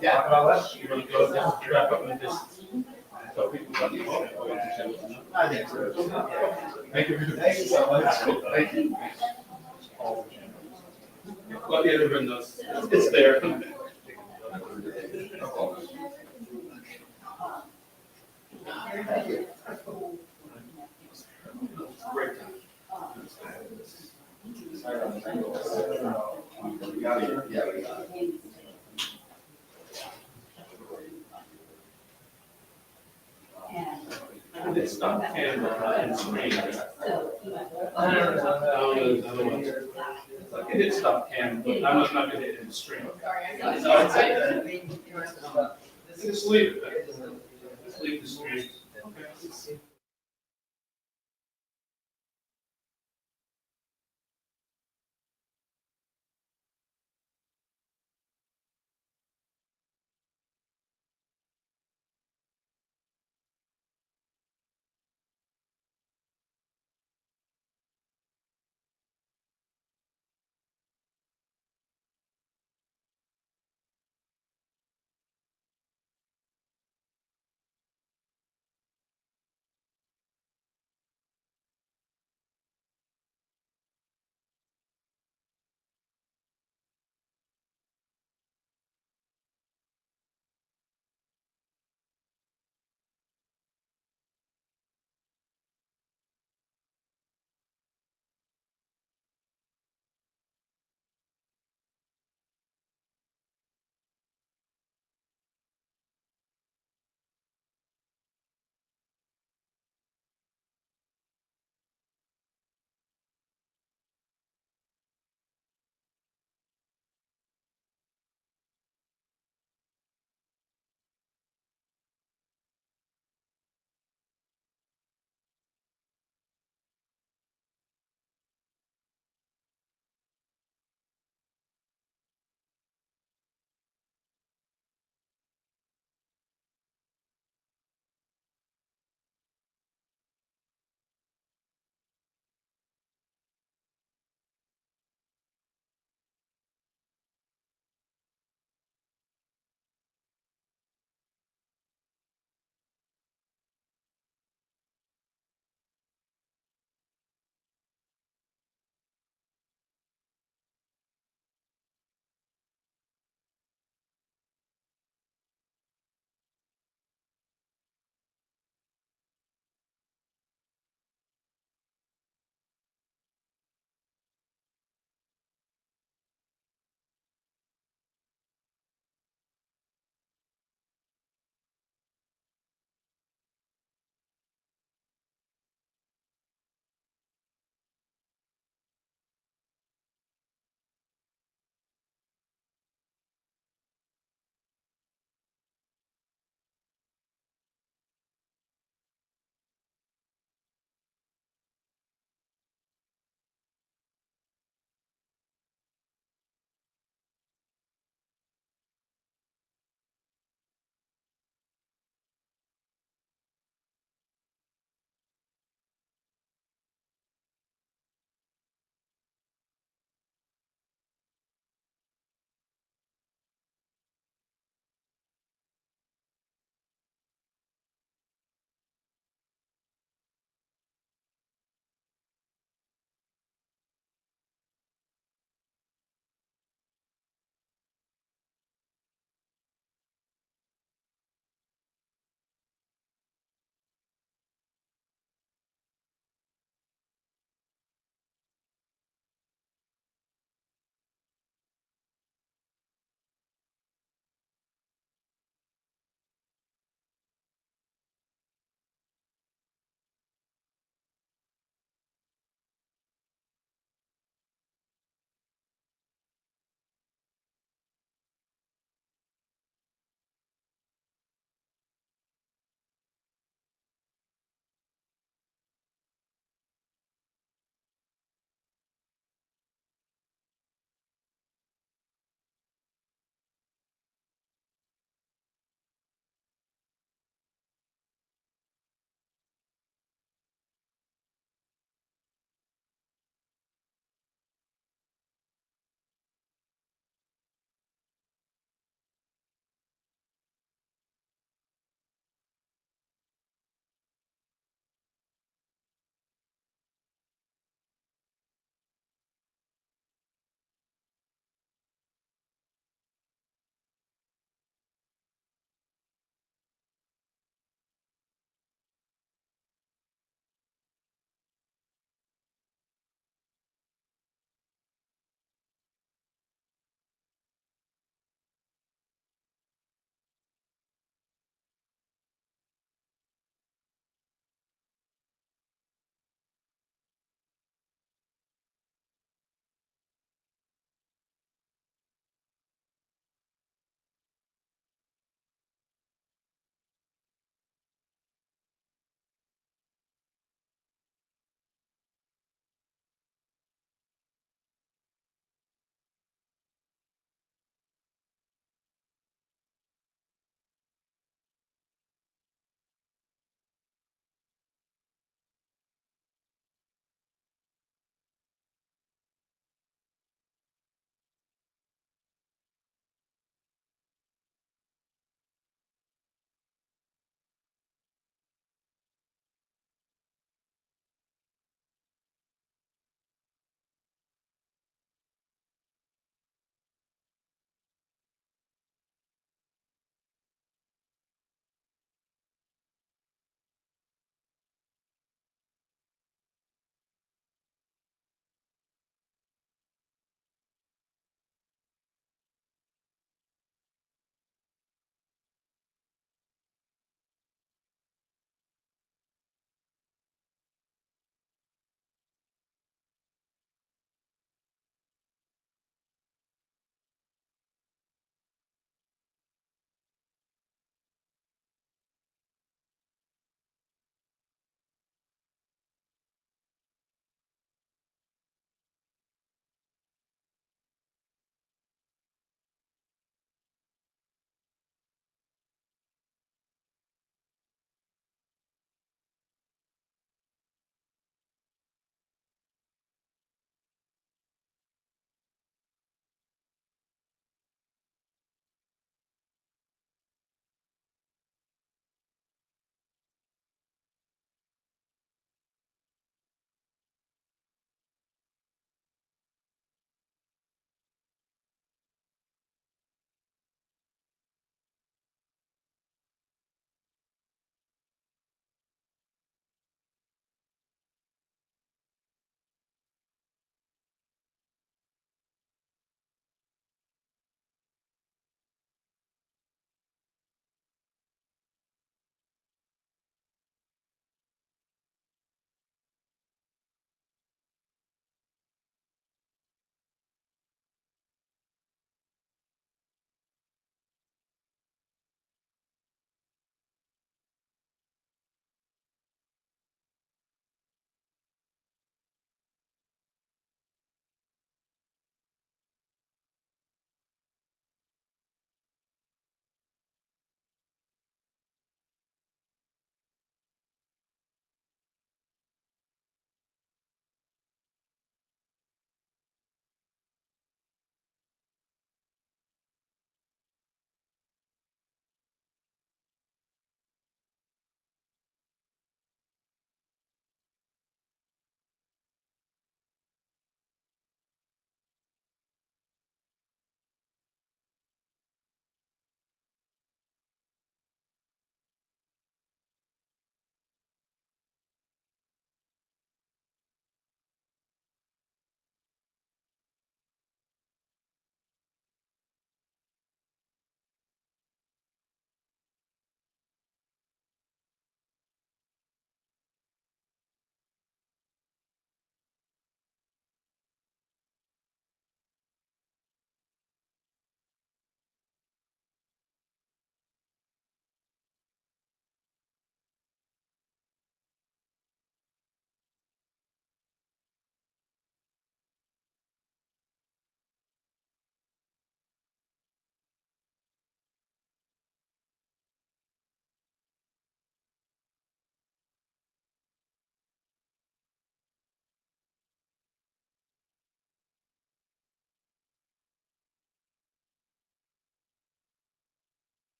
Yeah. You want to go down, wrap up with this? So people got the I think so. Thank you. Thank you so much. Thank you. Well, the other windows, it's there. Great. It's not camera, it's screen. So, I don't know. can hit stuff, Cam, but I'm just not gonna hit it in the stream. Sorry, I got it. No, it's like, just leave it. Just leave the stream. Okay.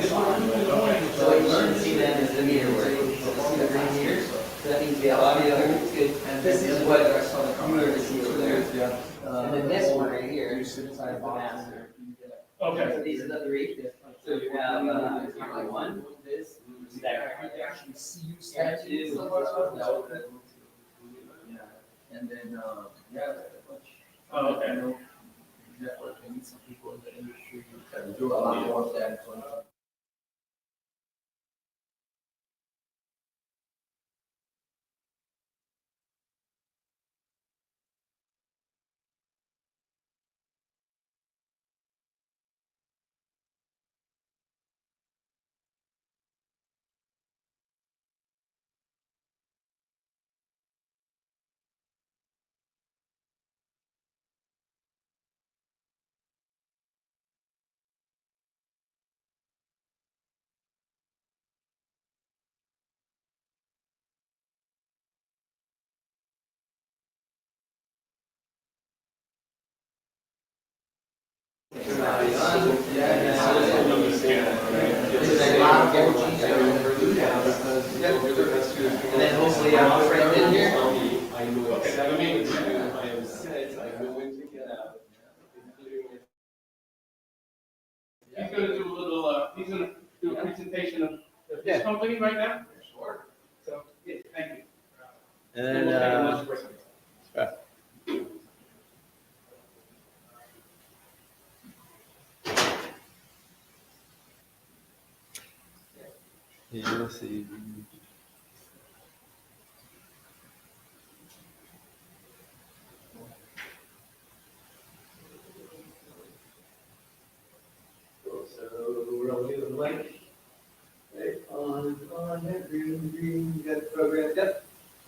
So what you should see then is the meter working. So see the green meters? So that means we have audio, it's good. And this is what you were to see over there. And then this one right here is the master. Okay. So these are the three. So you have one, this, that. That two. And then, yeah, a bunch. Oh, okay. Networking, some people in the industry do a lot more of that. And then hopefully I'm framed in here. Okay, let me, he's gonna do a little, he's gonna do a presentation of his company right now? Sure. So, yeah, thank you. And We'll take a then, lunch break. you'll see. So we're all doing the mic. Right, on that green, you got the program, yep.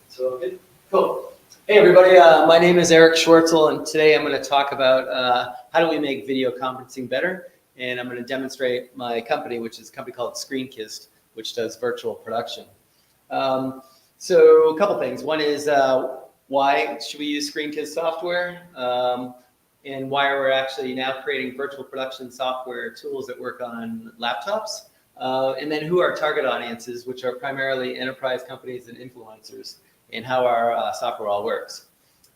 So good, cool. Hey everybody, my name is Eric Schwartzel, and today I'm going to talk about how do we make video conferencing better, and I'm going to demonstrate my company, which is a company called ScreenKist, which does virtual production. So a couple things. One is why should we use ScreenKist software, and why we're actually now creating virtual production software tools that work on laptops, and then who our target audiences, which are primarily enterprise companies and influencers, and how our software all works.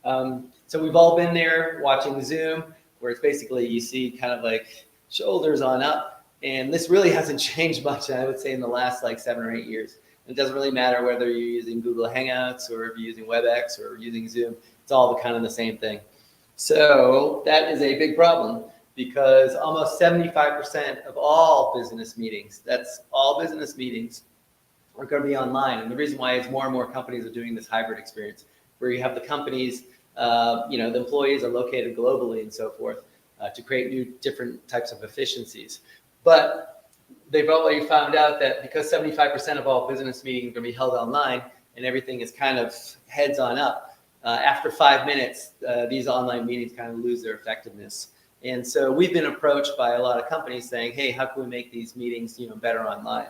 So we've all been there watching Zoom, where it's basically you see kind of like shoulders on up, and this really hasn't changed much, I would say, in the last like 7 or 8 years. It doesn't really matter whether you're using Google Hangouts or if you're using WebEx or using Zoom, it's all kind of the same thing. So that is a big problem because almost 75% of all business meetings, that's all business meetings, are going to be online. And the reason why is more and more companies are doing this hybrid experience where you have the companies, the employees are located globally and so forth to create new different types of efficiencies. But they've already found out that because 75% of all business meetings are going to be held online and everything is kind of heads on up, after 5 minutes, these online meetings kind of lose their effectiveness. And so we've been approached by a lot of companies saying, hey, how can we make these meetings better online?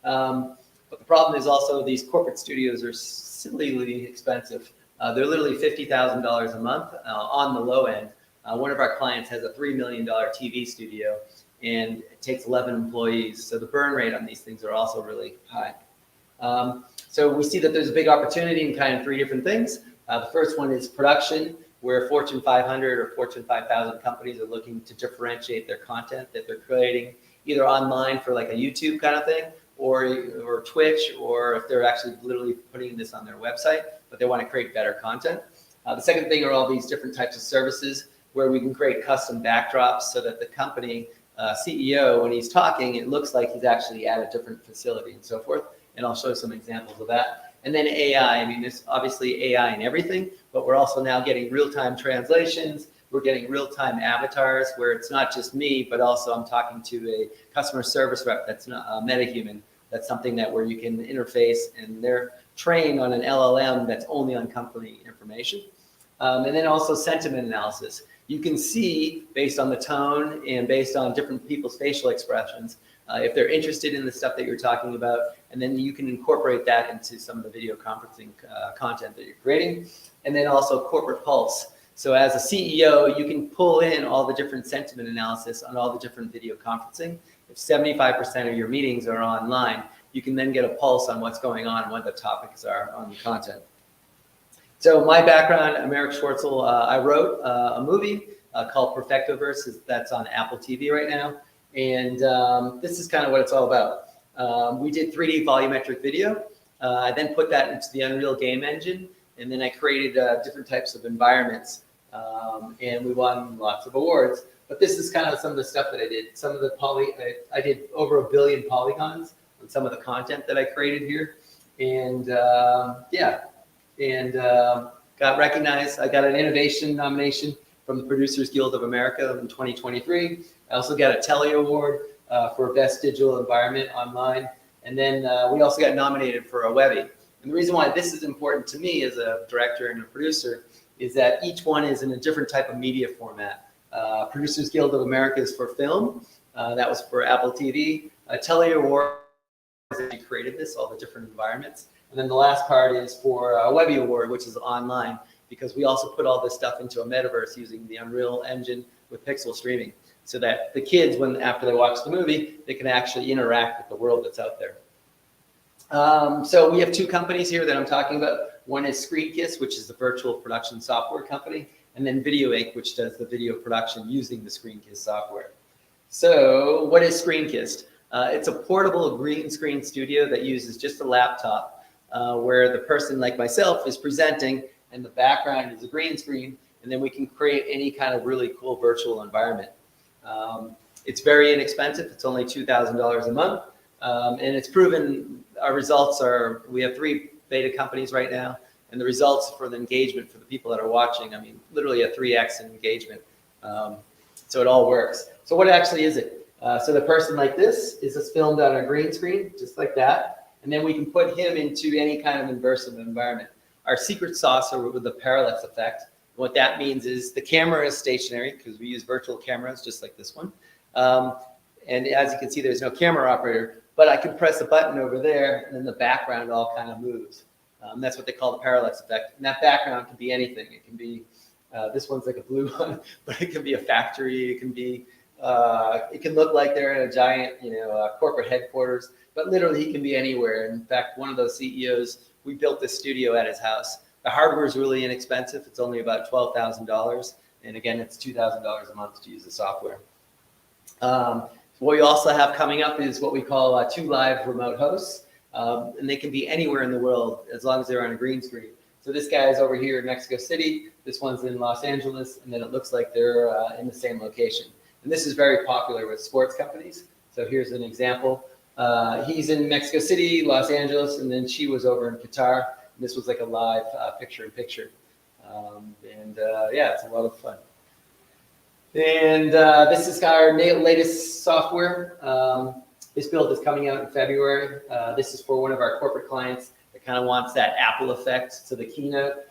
But the problem is also these corporate studios are sillily expensive. They're literally $50,000 a month on the low end. One of our clients has a $3 million TV studio and it takes 11 employees. So the burn rate on these things are also really high. So we see that there's a big opportunity in kind of 3 different things. The first one is production, where Fortune 500 or Fortune 5000 companies are looking to differentiate their content that they're creating either online for like a YouTube kind of thing, or Twitch, or if they're actually literally putting this on their website, but they want to create better content. The second thing are all these different types of services where we can create custom backdrops so that the company CEO, when he's talking, it looks like he's actually at a different facility and so forth. And I'll show some examples of that. And then AI, I mean, there's obviously AI in everything, but we're also now getting real-time translations. We're getting real-time avatars where it's not just me, but also I'm talking to a customer service rep that's not a metahuman. That's something that where you can interface, and they're trained on an LLM that's only on company information. And then also sentiment analysis. You can see based on the tone and based on different people's facial expressions, if they're interested in the stuff that you're talking about, and then you can incorporate that into some of the video conferencing content that you're creating. And then also corporate pulse. So as a CEO, you can pull in all the different sentiment analysis on all the different video conferencing, if 75% of your meetings are online, you can then get a pulse on what's going on and what the topics are on the content. So my background, I'm Eric Schwartzel. I wrote a movie called Perfectoverse that's on Apple TV right now. And this is kind of what it's all about. We did 3D volumetric video. I then put that into the Unreal game engine, and then I created different types of environments, and we won lots of awards. But this is kind of some of the stuff that I did. Some of the I did over 1 billion polygons on some of the content that I created here, and got recognized. I got an innovation nomination from the Producers Guild of America in 2023. I also got a Telly Award for Best Digital Environment Online. And then we also got nominated for a Webby. And the reason why this is important to me as a director and a producer is that each one is in a different type of media format. Producers Guild of America is for film. That was for Apple TV. Telly Award is that you created this, all the different environments. And then the last part is for a Webby Award, which is online, because we also put all this stuff into a metaverse using the Unreal Engine with pixel streaming, so that the kids, after they watch the movie, they can actually interact with the world that's out there. So we have 2 companies here that I'm talking about. One is ScreenKiss, which is the virtual production software company, and then Video Inc., which does the video production using the ScreenKiss software. So what is ScreenKiss? It's a portable green screen studio that uses just a laptop, where the person like myself is presenting, and the background is a green screen, and then we can create any kind of really cool virtual environment. It's very inexpensive. It's only $2,000 a month. And it's proven our results are, we have 3 beta companies right now, and the results for the engagement for the people that are watching, I mean, literally a 3x in engagement. So it all works. So what actually is it? So the person like this is just filmed on a green screen, just like that. And then we can put him into any kind of immersive environment. Our secret sauce are with the parallax effect. What that means is the camera is stationary because we use virtual cameras just like this one. And as you can see, there's no camera operator, but I can press a button over there and then the background all kind of moves. That's what they call the parallax effect. And that background can be anything. It can be, this one's like a blue one, but it can be a factory. It can be, it can look like they're in a giant, corporate headquarters, but literally he can be anywhere. In fact, one of those CEOs, we built this studio at his house. The hardware is really inexpensive. It's only about $12,000. And again, it's $2,000 a month to use the software. What we also have coming up is what we call 2 live remote hosts. And they can be anywhere in the world as long as they're on a green screen. So this guy's over here in Mexico City. This one's in Los Angeles. And then it looks like they're in the same location. And this is very popular with sports companies. So here's an example. He's in Mexico City, Los Angeles, and then she was over in Qatar. And this was like a live picture-in-picture. Yeah, it's a lot of fun. And this is our latest software. This build is coming out in February. This is for one of our corporate clients that kind of wants that Apple effect to the keynote,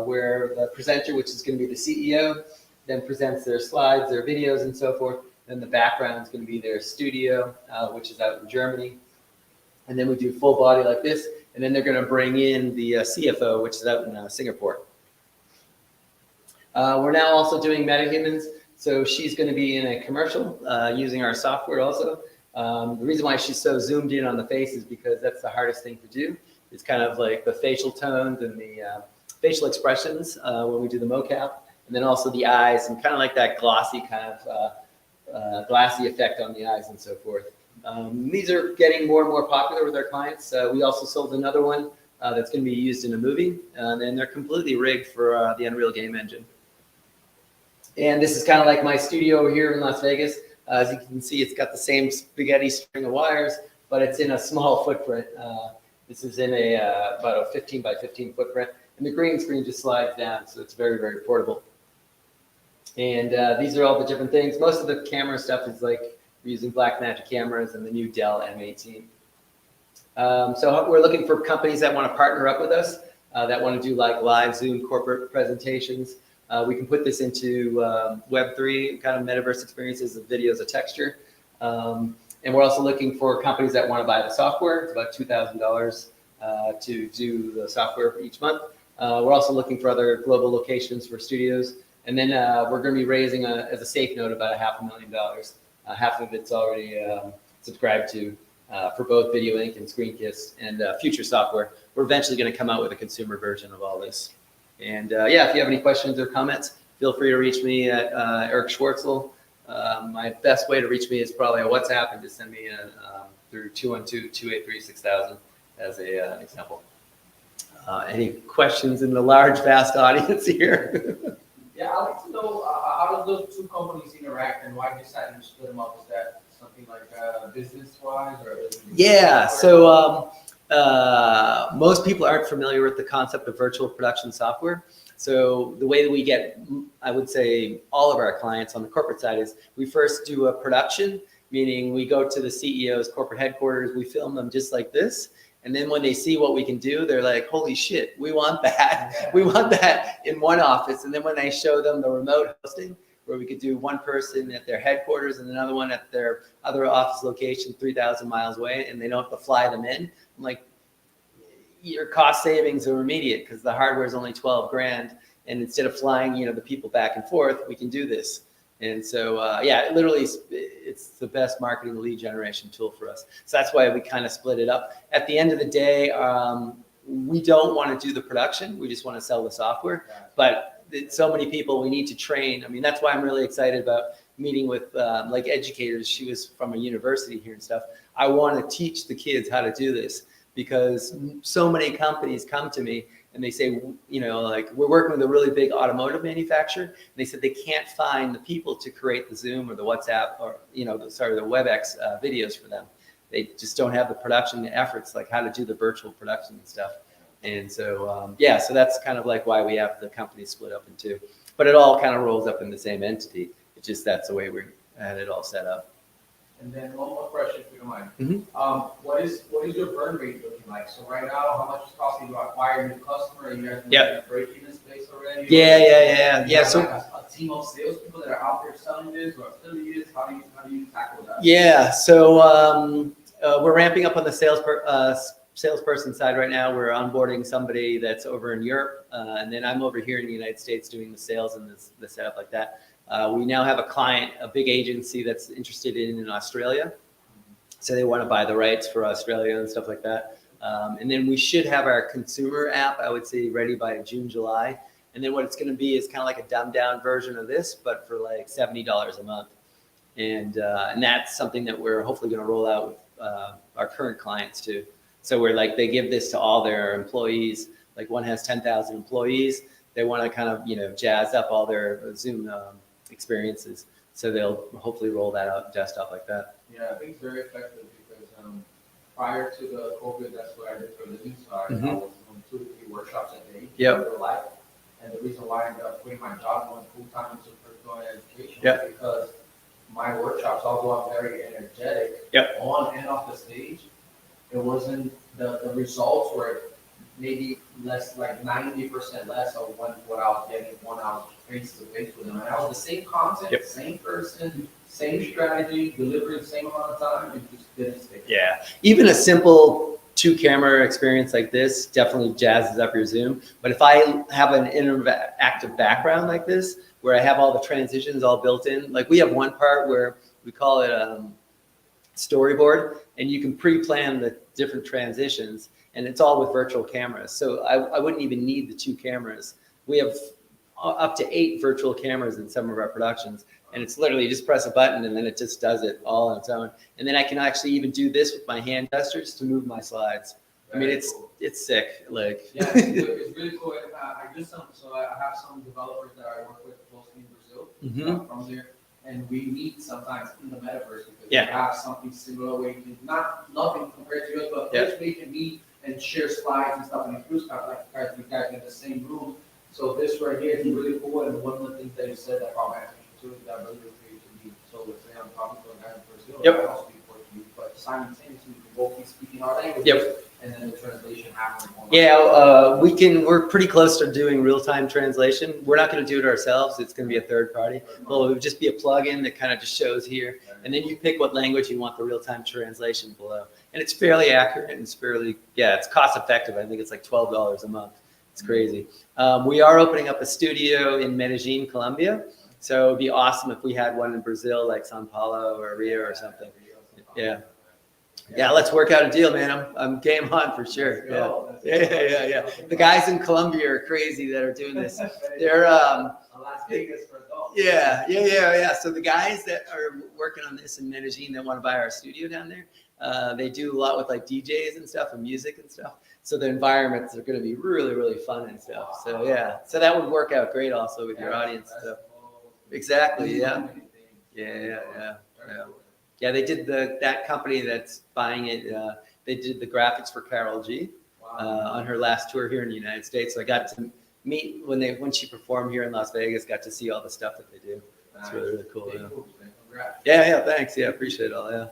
where the presenter, which is going to be the CEO, then presents their slides, their videos, and so forth. Then the background is going to be their studio, which is out in Germany. And then we do full body like this. And then they're going to bring in the CFO, which is out in Singapore. We're now also doing MetaHumans. So she's going to be in a commercial using our software also. The reason why she's so zoomed in on the face is because that's the hardest thing to do. It's kind of like the facial tones and the facial expressions when we do the mocap. And then also the eyes and kind of like that glossy kind of glassy effect on the eyes and so forth. These are getting more and more popular with our clients. We also sold another one that's going to be used in a movie. And they're completely rigged for the Unreal game engine. And this is kind of like my studio over here in Las Vegas. As you can see, it's got the same spaghetti string of wires, but it's in a small footprint. This is in about a 15 by 15 footprint. And the green screen just slides down, so it's very, very portable. And these are all the different things. Most of the camera stuff is like we're using Blackmagic cameras and the new Dell M18. So we're looking for companies that want to partner up with us, that want to do like live Zoom corporate presentations. We can put this into Web3 kind of metaverse experiences of video as a texture. And we're also looking for companies that want to buy the software. It's about $2,000 to do the software each month. We're also looking for other global locations for studios. And then we're going to be raising, as a safe note, about $500,000 Half of it's already subscribed to for both Video Inc. and ScreenKiss and future software. We're eventually going to come out with a consumer version of all this. And yeah, if you have any questions or comments, feel free to reach me at Eric Schwartzel. My best way to reach me is probably a WhatsApp, and just send me through 212-283-6000 as an example. Any questions in the large, vast audience here? Yeah, I'd like to know how do those two companies interact and why you decided to split them up? Is that something like business-wise or? Yeah, so most people aren't familiar with the concept of virtual production software. So the way that we get, I would say, all of our clients on the corporate side is we first do a production, meaning we go to the CEO's corporate headquarters, we film them just like this. And then when they see what we can do, they're like, holy shit, we want that. We want that in one office. And then when they show them the remote hosting, where we could do one person at their headquarters and another one at their other office location 3,000 miles away, and they don't have to fly them in, I'm like, your cost savings are immediate because the hardware is only 12 grand. And instead of flying, the people back and forth, we can do this. And so, yeah, literally, it's the best marketing lead generation tool for us. So that's why we kind of split it up. At the end of the day, we don't want to do the production. We just want to sell the software. But so many people we need to train. I mean, that's why I'm really excited about meeting with like educators. She was from a university here and stuff. I want to teach the kids how to do this because so many companies come to me and they say, like, we're working with a really big automotive manufacturer. And they said they can't find the people to create the Zoom or the WhatsApp or, the WebEx videos for them. They just don't have the production efforts, like how to do the virtual production and stuff. And so, yeah, so that's kind of like why we have the company split up in two. But it all kind of rolls up in the same entity. It's just that's the way we had it all set up. And then one more question, if you don't mind. Mm-hmm. What is your burn rate looking like? So right now, how much is costing to acquire a new customer? Are you guys breaking this space already? Yeah. So a team of salespeople that are out there selling this or affiliates. How do you tackle that? Yeah. So we're ramping up on the salesperson side right now. We're onboarding somebody that's over in Europe, and then I'm over here in the United States doing the sales and the setup like that. We now have a client, a big agency that's interested in Australia. So they want to buy the rights for Australia and stuff like that. And then we should have our consumer app, I would say, ready by June, July. And then what it's going to be is kind of like a dumbed down version of this, but for like $70 a month. And that's something that we're hopefully going to roll out with our current clients too. So we're like, they give this to all their employees. Like one has 10,000 employees. They want to kind of, jazz up all their Zoom experiences. So they'll hopefully roll that out desktop like that. Yeah, I think it's very effective because prior to the COVID, that's what I did for the news side. Mm-hmm. I was doing 2 to 3 workshops a day. Yep. Life. And the reason why I ended up quitting my job and went full-time into personal education Yep. was because my workshops, although I'm very energetic Yep. on and off the stage, it wasn't, the results were maybe less, like 90% less of what I was getting when I was face-to-face with them. And I was the same content, Yep. same person, same strategy, delivering the same amount of time, and just didn't stick. Yeah. Even a simple 2-camera experience like this definitely jazzes up your Zoom. But if I have an interactive background like this, where I have all the transitions all built in, like we have one part where we call it storyboard, and you can pre-plan the different transitions, and it's all with virtual cameras. So I wouldn't even need the 2 cameras. We have up to 8 virtual cameras in some of our productions, and it's literally just press a button and then it just does it all on its own. And then I can actually even do this with my hand gestures to move my slides. I mean, it's sick. Like, Yeah, it's really cool. I have some developers that I work with closely in Brazil from there, and we meet sometimes in the metaverse because we have something similar where you can nothing compared to us, but first we can meet and share slides and stuff, and it feels kind of like you guys in the same room. So this right here is really cool, and one of the things that you said that caught my attention too is that really creativity. So let's say I'm talking to a guy in Brazil, I don't speak Portuguese, but simultaneously we can both be speaking our languages, and then the translation happens. We're pretty close to doing real-time translation. We're not going to do it ourselves. It's going to be a third party. Well, it would just be a plugin that kind of just shows here, and then you pick what language you want the real-time translation below. And it's fairly accurate and it's it's cost effective. I think it's like $12 a month. It's crazy. We are opening up a studio in Medellin, Colombia. So it'd be awesome if we had one in Brazil, like Sao Paulo or Rio or something. Yeah. Yeah, let's work out a deal, man. I'm game on for sure. Yeah. The guys in Colombia are crazy that are doing this. They're Las Vegas for adults. Yeah. So the guys that are working on this in Medellin that want to buy our studio down there, they do a lot with like DJs and stuff and music and stuff. So the environments are going to be really, really fun and stuff. So yeah, so that would work out great also with your audience and stuff. Exactly. Yeah. Yeah, they did that company that's buying it. They did the graphics for Karol G on her last tour here in the United States. So I got to meet when she performed here in Las Vegas. Got to see all the stuff that they do. It's really, really cool. Yeah. Thanks. Yeah, appreciate it all. Yeah.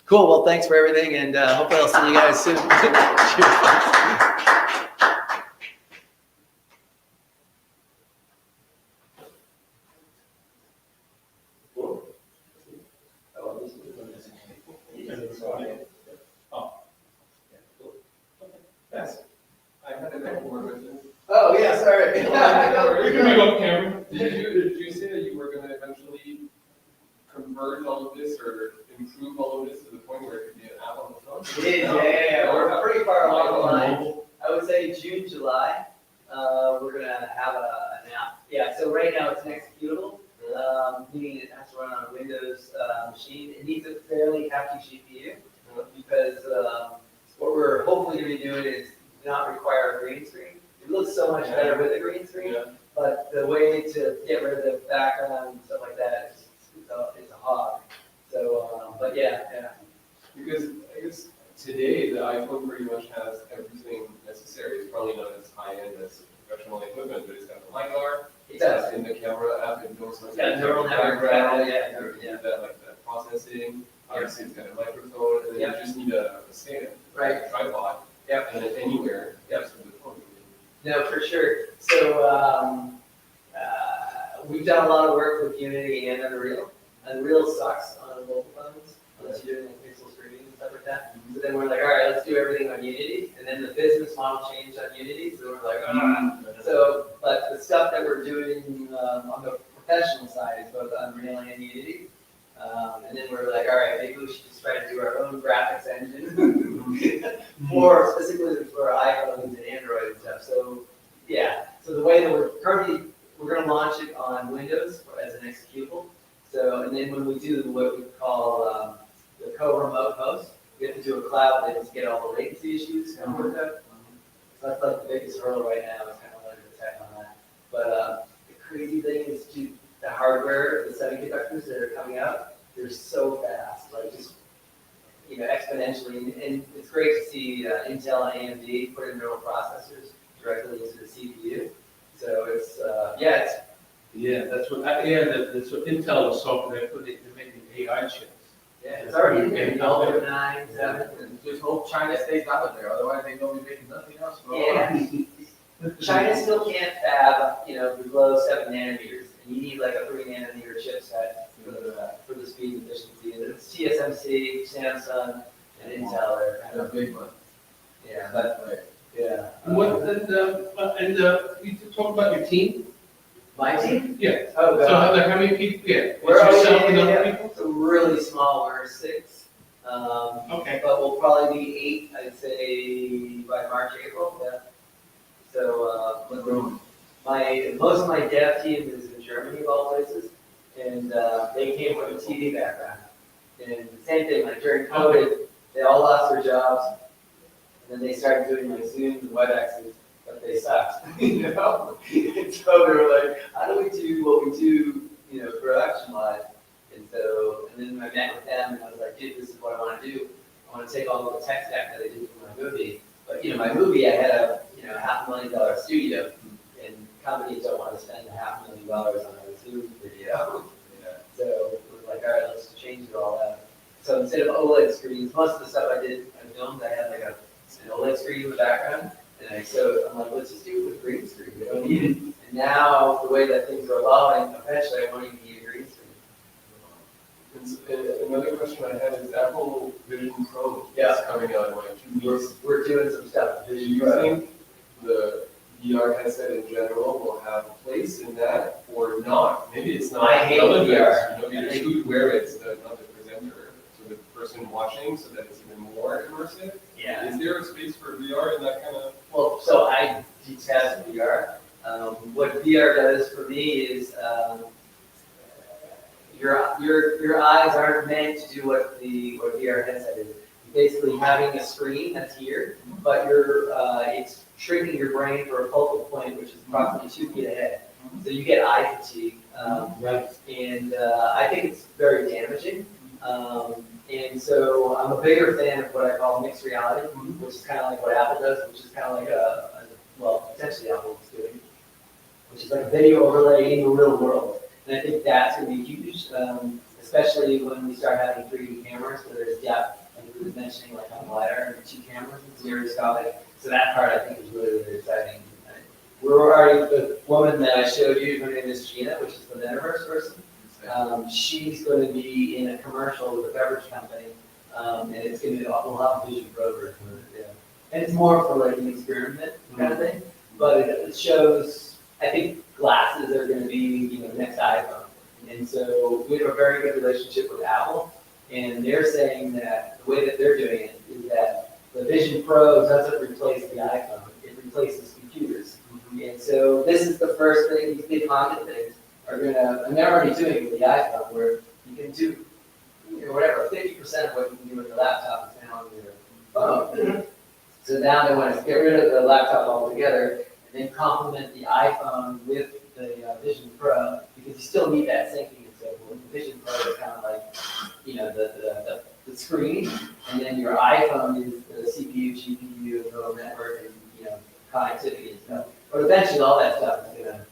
Cool. Well, thanks for everything, and hopefully I'll see you guys soon. Yes. I had a couple more questions. Oh yeah, sorry. You can make up camera. Did you say that you were going to eventually converge all of this or improve all of this to the point where it could be an app on the phone? Yeah. We're pretty far along the line. I would say June, July. We're gonna have an app. Yeah. So right now it's an executable, meaning it has to run on a Windows machine. It needs a fairly hefty GPU because what we're hopefully going to be doing is not require a green screen. It looks so much better with a green screen, but the way to get rid of the background and stuff like that is a hog. So, but yeah. Because I guess today the iPhone pretty much has everything necessary. It's probably not as high end as professional equipment, but it's got the LiDAR. It does. In the camera app, it knows what's Neural network. That processing. Obviously, it's got a microphone, and then you just need a stand, Right. tripod, and then anywhere. Yes, with the phone. No, for sure. So we've done a lot of work with Unity and Unreal. Unreal sucks on mobile phones unless you're doing like pixel screening and stuff like that. So then we're like, all right, let's do everything on Unity. And then the business model changed on Unity, so we're like, So, but the stuff that we're doing on the professional side is both Unreal and Unity. And then we're like, all right, maybe we should just try to do our own graphics engine more specifically for iPhones and Android and stuff. So yeah, so the way that we're going to launch it on Windows as an executable. So, and then when we do what we call the co-remote host, we have to do a cloud that doesn't get all the latency issues kind of worked out. So that's like the biggest hurdle right now is kind of learning the tech on that. But the crazy thing is the hardware, the semiconductors that are coming out, they're so fast, like just, exponentially. And it's great to see Intel and AMD put in neural processors directly into the CPU. So it's, That's what Intel was talking, they're making AI chips. it's already in Delta 9, 7. And just hope China stays out of there, otherwise they don't be making nothing else. China still can't fab, below 7 nanometers. And you need like a 3 nanometer chipset for the speed and efficiency. And it's TSMC, Samsung, and Intel are kind of big one. Yeah, but yeah. And you talk about your team? My team? Yeah. Oh, So God. how many people? Yeah. It's We're yourself and other people? It's really small. We're 6. Okay. But we'll probably be 8, I'd say, by March, April. Yeah. So most of my dev team is in Germany, of all places, and they came from a TV background. And the same thing, like during COVID, they all lost their jobs, and then they started doing like Zooms and WebExes, but they sucked, And so they were like, how do we do what we do, production-wise? And then I met with them, and I was like, dude, this is what I want to do. I want to take all of the tech stack that I did for my movie. But, my movie, I had a, $500,000 studio, and companies don't want to spend $500,000 on a Zoom video. So we're like, all right, let's change it all out. So instead of OLED screens, most of the stuff I filmed, I had like an OLED screen in the background. And I'm like, let's just do it with green screen. We don't need it. And now the way that things are evolving, eventually I won't even need a green screen. Another question I had is Apple Vision Pro Yeah. is coming out in like 2 weeks. We're doing some stuff. Do you think the VR headset in general will have a place in that or not? Maybe it's not I hate relevant. VR. You know, maybe who would wear it, not the presenter, so the person watching, so that it's even more immersive. Yeah. Is there a space for VR in that kind of? Well, so I detest VR. What VR does for me is your eyes aren't meant to do what VR headset is. Basically having a screen that's here, but it's shrinking your brain for a focal point, which is approximately 2 feet ahead. So you get eye fatigue, and I think it's very damaging. And so I'm a bigger fan of what I call mixed reality, which is kind of like what Apple does, which is kind of like potentially Apple is doing, which is like a video overlay in the real world. And I think that's going to be huge, especially when we start having 3D cameras where there's depth. And we were mentioning like on LiDAR and 2 cameras and stereoscopic. So that part I think is really, really exciting. We're already, the woman that I showed you, her name is Gina, which is the metaverse person. She's going to be in a commercial with a beverage company, and it's going to we'll have a vision program for it. Yeah. And it's more for like an experiment kind of thing, but it shows. I think glasses are going to be the next iPhone, and so we have a very good relationship with Apple, and they're saying that the way that they're doing it is that the Vision Pro doesn't replace the iPhone; it replaces computers. And so this is the first thing, these big Honda things are gonna, and they're already doing it with the iPhone, where you can do, whatever, 50% of what you can do with the laptop is now on your phone. So now they want to get rid of the laptop altogether, and then complement the iPhone with the Vision Pro, because you still need that syncing and so forth. The Vision Pro is kind of like, the screen, and then your iPhone is the CPU, GPU, neural network, and connectivity and stuff. But eventually, all that stuff is gonna,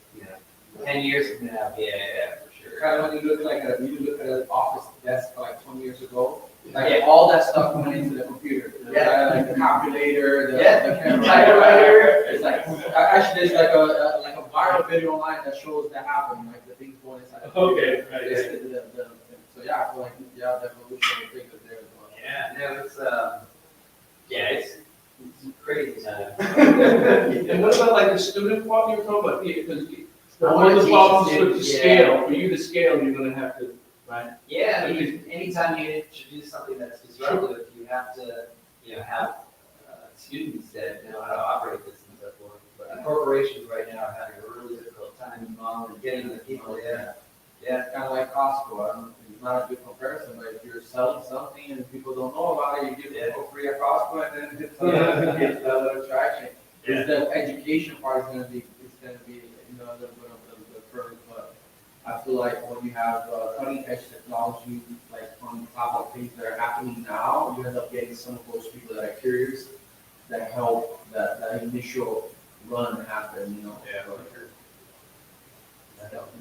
10 years from now, yeah, for sure. Kind of when you look at an office desk like 20 years ago, like all that stuff went into the computer. Yeah. Like the calculator, the camera. Typewriter. It's like, actually, there's like a viral video online that shows that happening, like the things going inside. Okay, right, So yeah, I feel like, the evolution of things is there as well. It's crazy time. And what about like the student part you were talking about? Because one of the problems with the scale, for you to scale, you're gonna have to, right? Yeah, I mean, anytime you introduce something that's disruptive, you have to, have students that know how to operate this and so forth. But corporations right now are having a really difficult time involved in getting the people. Yeah, kind of like Costco. It's not a good comparison, but if you're selling something and people don't know about it, you give it for free at Costco, and then it's a little traction. The education part is going to be a little bit of the first, but I feel like when you have cutting edge technology like on top of things that are happening now, you end up getting some of those people that are curious that help that initial run happen. Yeah, for sure. That helps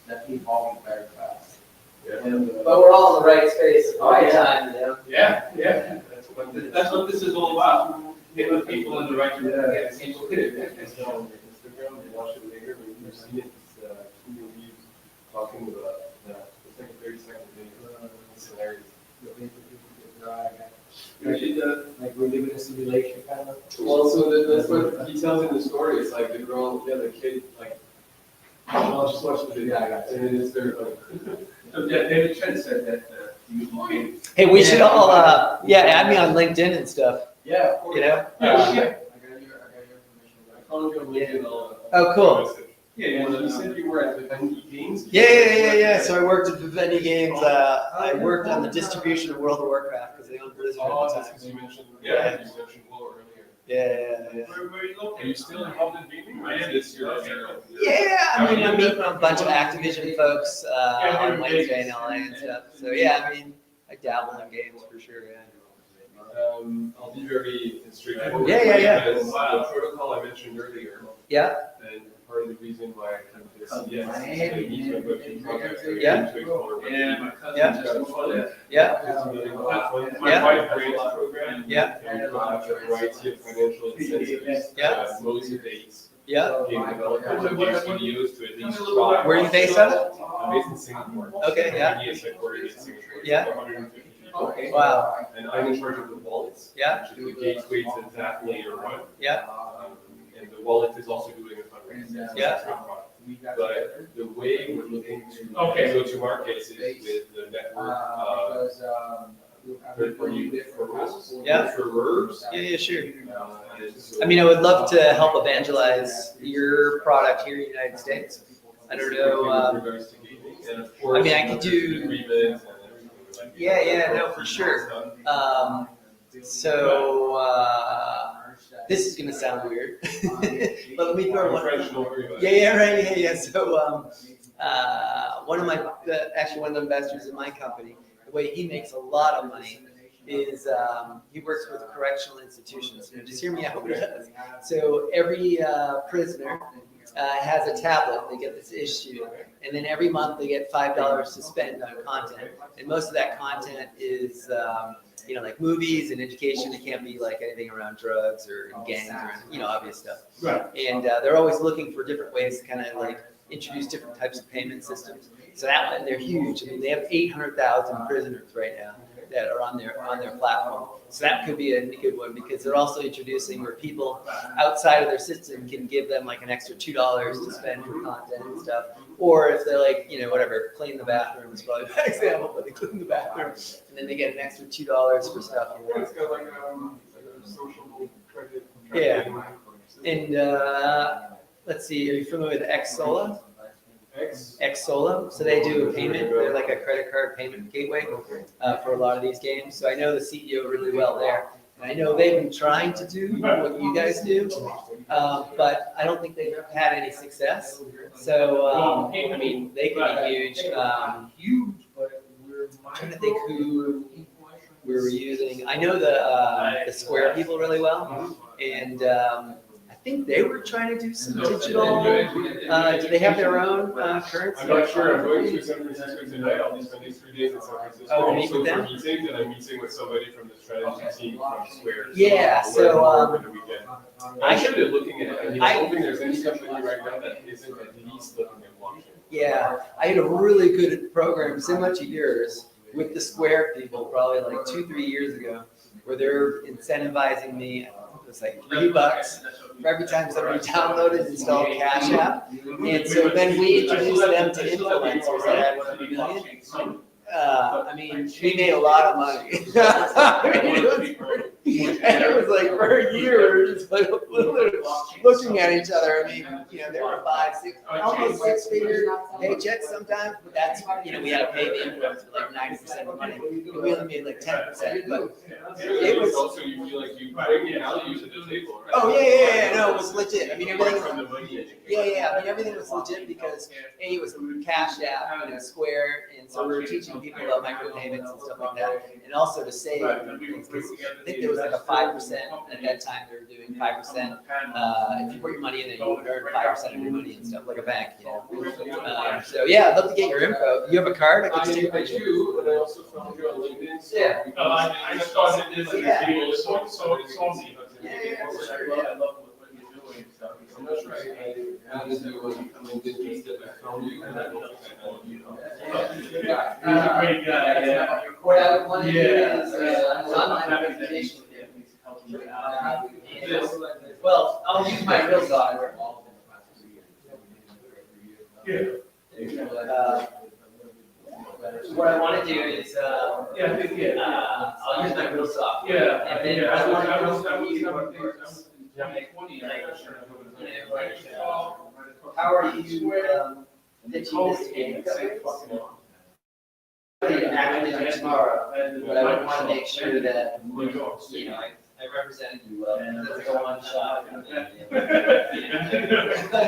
that evolving very fast. But we're all in the right space at the right time, Yeah. That's what this is all about. Getting people in the right direction. People Instagram, you watch it later, when you've seen it, it's two reviews talking about that. It's like a 30-second video. It's hilarious. Like we're living a simulation kind of. Well, so that's what he tells in the story. It's like the girl, the kid, like, I'll just watch the video, and then it's their, like, So David Chen said that Hey, we should all, add me on LinkedIn and stuff, Yeah, of course. Yeah. I got your information. I followed you on LinkedIn. Oh, cool. Yeah, you said you were at Vivendi Games. Yeah. So I worked at Vivendi Games. I worked on the distribution of World of Warcraft because they owned Blizzard Oh, at the that's time. because you mentioned, Yeah. you mentioned Will earlier. Yeah. where are you Are located? you still involved in gaming? I am this year. Yeah, I mean, I'm meeting a bunch of Activision folks on Wednesday in LA and stuff. So yeah, I mean, I dabble in games for sure. Yeah. I'll be very straightforward. Yeah. Because the protocol I mentioned earlier, Yeah. and part of the reason why I came to CES is to Miami. meet my Web2 projects that are Yeah. to explore Web2. Yeah, my cousin Yeah. just funded. Yeah. My Yeah. wife grants program. Yeah. And we have a variety of financial incentives. Yeah. Motivates Yeah. game developers and game studios to at least Tell me a little bit try. Where are you based out of? I'm based in Singapore. Okay, yeah. Yes, headquartered in Singapore. It's Yeah. 150 people. Wow. And I'm in charge of the wallets. Yeah. Which is the gateway to exactly your run. Yeah. and the wallet is also doing a fundraising. And, So yeah. it's not product. We got But together. the way we're looking to Okay. go to market is with the network, Because, we have for you, different rules. Yeah. referrers. Yeah, sure. And so- I mean, I would love to help evangelize your product here in the United States. I don't know. With regards to gaming, and of course, I mean, I could do- agreements and everything like that. Yeah, no, for sure. This is gonna sound weird, but let me throw one. Professional agreement. Yeah, right. Yeah. So, one of actually one of the investors in my company, the way he makes a lot of money is he works with correctional institutions. You know, just hear me out. What he does. So every prisoner has a tablet. They get this issue, and then every month they get $5 to spend on content. And most of that content is, like movies and education. It can't be like anything around drugs or gangs or obvious stuff. Right. And they're always looking for different ways to kind of like introduce different types of payment systems. So that one, they're huge. I mean, they have 800,000 prisoners right now that are on their platform. So that could be a good one because they're also introducing where people outside of their system can give them like an extra $2 to spend for content and stuff. Or if they're like, whatever, clean the bathroom is probably a bad example, but they clean the bathroom and then they get an extra $2 for stuff. It's got like a social credit. Yeah. And let's see, are you familiar with Xsola? Xsola. So they do a payment. They're like a credit card payment gateway for a lot of these games. So I know the CEO really well there. And I know they've been trying to do what you guys do, but I don't think they've had any success. So, I mean, they could be huge. I'm trying to think who we were using. I know the Square people really well. And I think they were trying to do some digital. Do they have their own currency? I'm not sure. I'm going to San Francisco tonight. I'll be spending 3 days in San Francisco. Oh, to meet Also with them? for meetings, and I'm meeting with somebody from the strategy team from Square. Yeah, we'll so, learn more over the weekend. I I'm should- sure they're looking at it. I mean, I- I'm hoping there's any company right now that isn't at least looking at blockchain. Yeah, I had a really good program similar to yours with the Square people probably like 2-3 years ago, where they're incentivizing me. It was like $3 for every time somebody downloaded and installed Cash App. And so then we introduced them to influencers that had 1 million. I mean, we made a lot of money. And it was like for a year, we were just like looking at each other. I mean, there were 5, 6, almost 6-figure paychecks sometimes, but that's, we had to pay the influencers like 90% of the money. We only made like 10%, but it was. Also, you feel like you bring value to the table, right? Oh, yeah, no, it was legit. I mean, everything From the was, money. yeah, I mean, everything was legit because it was Cash App, Square, and so we were teaching people about micropayments and stuff like that, and also to save and things, 'cause I think there was like a 5% at that time. They were doing 5%. If you put your money in there, you would earn 5% of your money and stuff like a bank. So yeah, I'd love to get your info. You have a card? I could just take a I picture. do, and I also found you on LinkedIn. So Yeah. we can I started this Yeah. video, so, I love what you're doing. I'm not sure I had to do a LinkedIn piece that I found you, and I don't think I found you. He's a great guy, yeah. What I would want to do Yeah. is an online presentation with you. Well, I'll use my real software. What I want to do is, I'll use my real software. Yeah, And then yeah, I want to I go was through you. having things, like 20, How are you pitching this game? Actually, tomorrow, but I would want to make sure that, I represented you well. That's a one shot.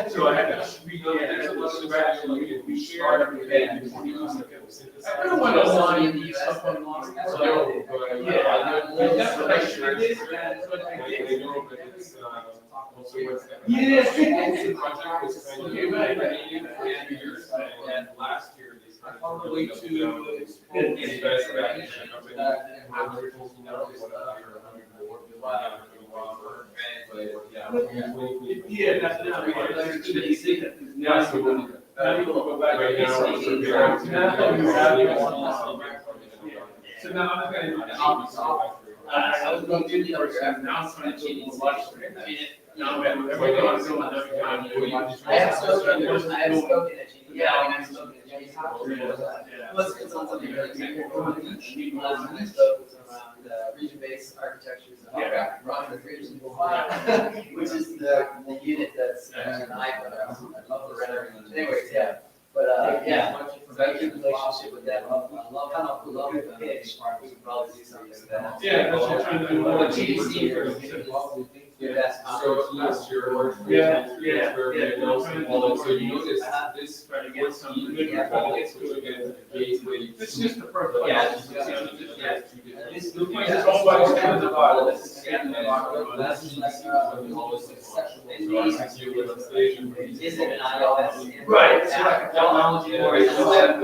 So I had to, there's a lot of value, we share. I don't want to lie in the US. So, but Yeah, that's what I should did, that's what I did. I know, but it's, also what's. Yes. The project was kind of, for years, and last year, they started. On the way to- Invest back in the company. Yeah, that's now, Yeah, so when- now you go back. Right now, So now I'm gonna do the opposite. I was going to do the other graph, now it's trying to change the watch. No, everybody wants to go on every time. I have spoken at GD. Yeah, I have spoken at GD. It's on something really technical. Last time I spoke was around region-based architectures and run with region, which is the unit that's an iPhone. I love the rendering. Anyways, yeah. But yeah, very good relationship with them. Love the pitch. We could probably do something with that. Yeah, that's what I'm trying to do. But GDC for the best So last year, so you notice this, what's even gateway. It's just the first. Yeah. This This is all about kind of the bottom. This is And that's GDC, when we always Is it an iOS? Right, it's like a technology or it's a web.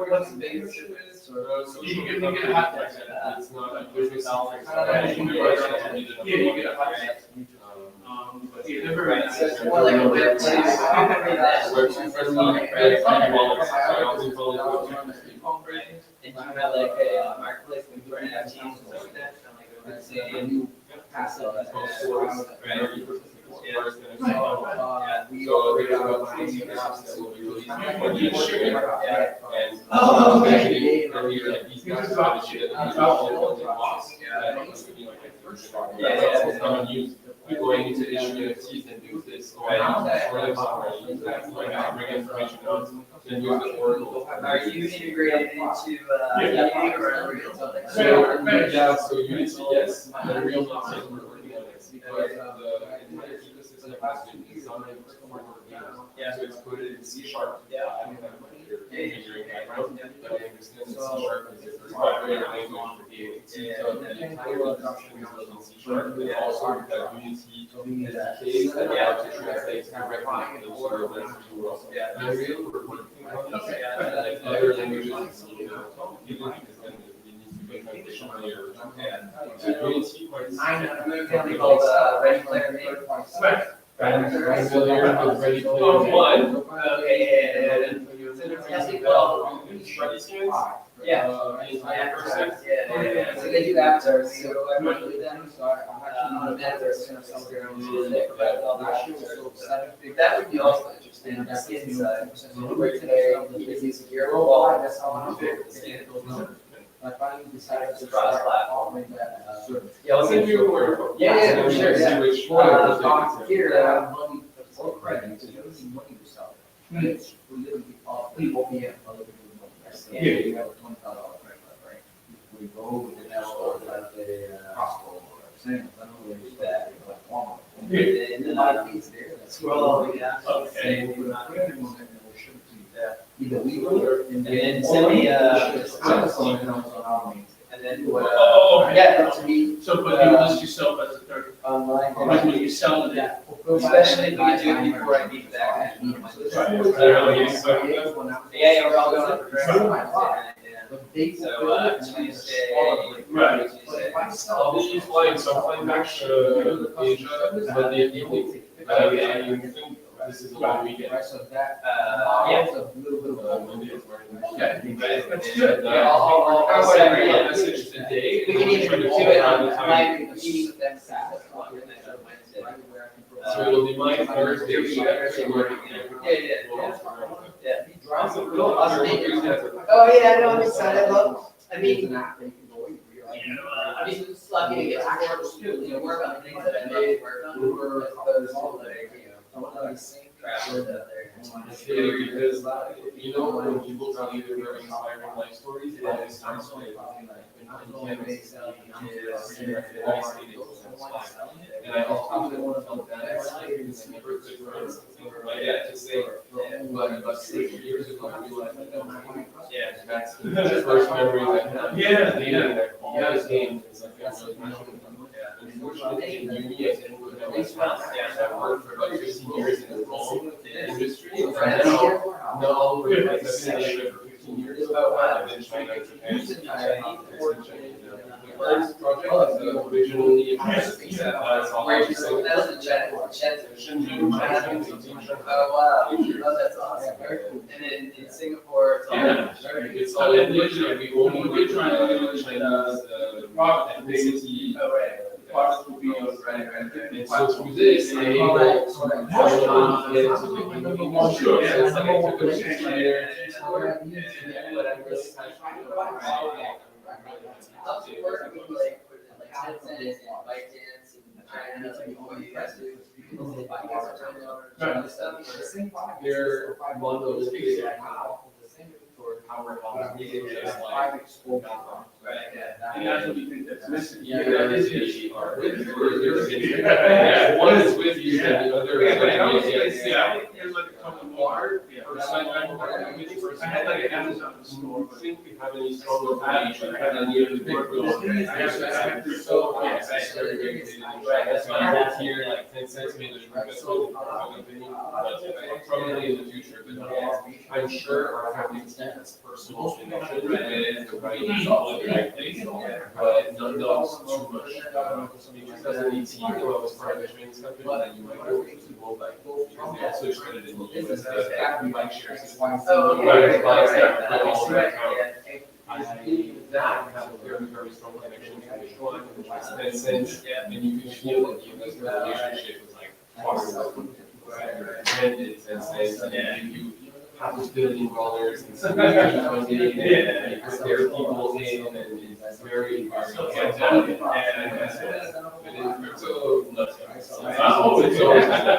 What's the biggest is? So you can get a hot test. It's not like business. Yeah, you get a hot test. But yeah, they're very nice. So it's more like a web and you have like a marketplace when you have teams and stuff like that, and like let's say a new passive. We operate out of Oh, okay. Going into issue NFTs and do this, or use that, bring information out, then use the Oracle. Are you integrated into Eduu or something? So Unity, yes, but real not we're working on it because the entire ecosystem has been designed for working. So it's coded in C#. I don't have my engineering background, but I understand that C# is a primary language for DAT. So the entire adoption is built in C#. And also we've got Unity SDKs that allow to translate directly into those sort of languages as well. Unreal, we're working on this. Like other languages, because then it needs to be a translation layer. So Unity quite Ready Player Me. Ready Player One. Okay, yeah. So they do avatars, so I work with them, so on avatars, kind of some of their own music, that would be also interesting, that's inside. We're today, it's a year old, that's how I'm doing. I finally decided to try this platform. Yeah, I'll send you a yeah, for sure, yeah. Here, money, for credit, so you don't need money to sell it. It's literally people being a little bit more. Yeah, you have a $25 credit card, right? We go with the store, like the Costco or Sam's, I don't know where that, like Walmart. And then I think it's there, that's. Scroll, yeah. Okay. We'll put on there, and we'll ship it to you. Either we will, and then send me, and then, yeah, to me. So, but you list yourself as a third, Online. like when you sell it, Yeah, especially if we do it before I meet back. Yeah, we're all going up for drinks. So, Tuesday. Right. I'll be flying, so I'm flying back to Asia Monday evening. I think this is a long weekend. Yeah. Monday is Martin. okay, that's good. Yeah, I'll send you a message today. We can even do it on, like, meeting with them Saturday, Wednesday. So it'll be my Thursday. Oh, yeah, no, I'm excited, I mean, I'm just lucky to get to work too, you know, work on things that I made, work on, those all like, you know, travelers out there. Because, you know, when people tell you they're inspiring life stories, it always sounds like, and I often want to tell that because I never could, for instance, my dad to say, but about 6 years ago, I realized I don't know. Yeah, that's the first memory I have. Yeah. That all those games, it's like, I'm really passionate about. Unfortunately, in uni, I didn't work at Esports. I worked for about 15 years in the whole industry. And now, no, I've been in Asia for 15 years. I've been in China, Japan, the first project So originally, That's the chat. Oh, wow. Oh, that's awesome. Very cool. And then in Singapore, it's all. yeah, it's all in Malaysia. We only China's product ethnicity. Oh, right. Products will be Right. and so through this, they're able to How's it work with like Tencent and ByteDance and China, like what you guys do? They're one of those things that how we're all meeting just like. And that's what we think that's missing. Yeah, that is the issue. With you or is there? One is with you and the other is with you. Yeah, there's like a couple more. I had like an Amazon store, but I think we have any stronger patch, I had any other big ones. So, yes, that's very, very good. That's why I work here, like 10 cents made a investment, probably in the future, but I'm sure our company has personal connections and the right, all the right things, but none of those too much. In 2018, I was part of a training company, and you might go to World Bike, because they also traded in the US, after bike shares. That have a very, very strong connection to which one, which was Tencent, and you can feel that the investor relationship was like, and it's Tencent, and you have this $1 billion and some funding, and because there are people in, and it's very, very.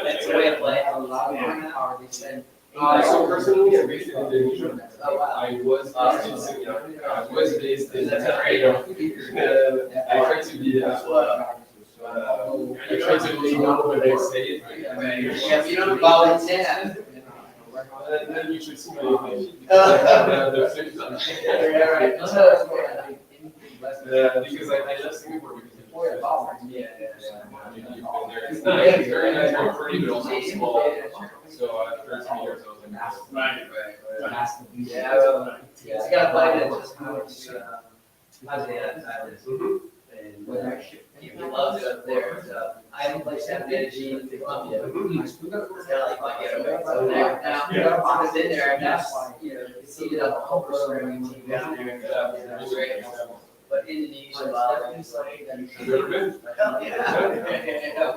It's a way of life. So personally, I'm based in Indonesia. I was based in I tried to be I tried to be not what I say. Yeah, you don't volunteer. Then you should see my because I left Singapore because it's nice, it's very nice, very pretty, but also small. So after 3 years, I was like, Yeah, it's got a bite that just goes to, and he loves it up there. So I haven't played San Medellin in Colombia. It's kind of like my getaway. So now, I was in there, and that's, you know, seated up a whole programming team down there. It was great. But Indonesia, Bali, it's like, have you ever been?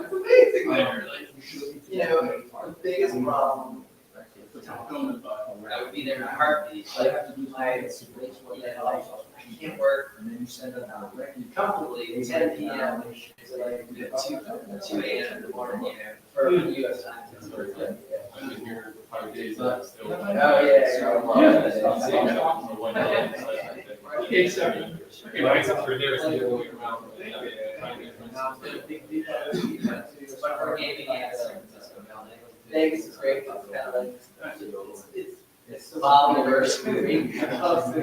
it's amazing there. Like, you know, the biggest problem I would be there in a heartbeat. Like, I can't work comfortably 10 p.m. to like 2 a.m. in the morning, you know, for U.S. time. That's very good. I've been here 5 days and I'm still. Okay, so. Okay, well, except for there, it's the other way around. But for gaming, yeah, Vegas is great. It's kind of like, it's Bali versus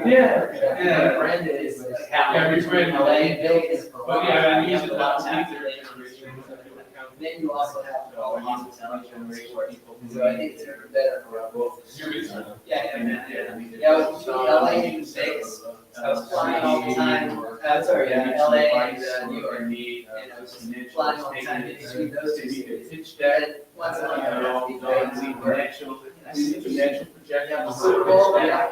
Yeah. Brandon is Yeah, between LA and Vegas. But yeah, I You use have it a lot about of tax Then you also have all the hospitality generation people. So I think it's better for both. Yeah. Yeah, I was between LA and Vegas. I was flying all the time. LA and New York. And I was just flying all the time in between those two cities. And once a month, I would be going yeah, the Super Bowl, yeah, I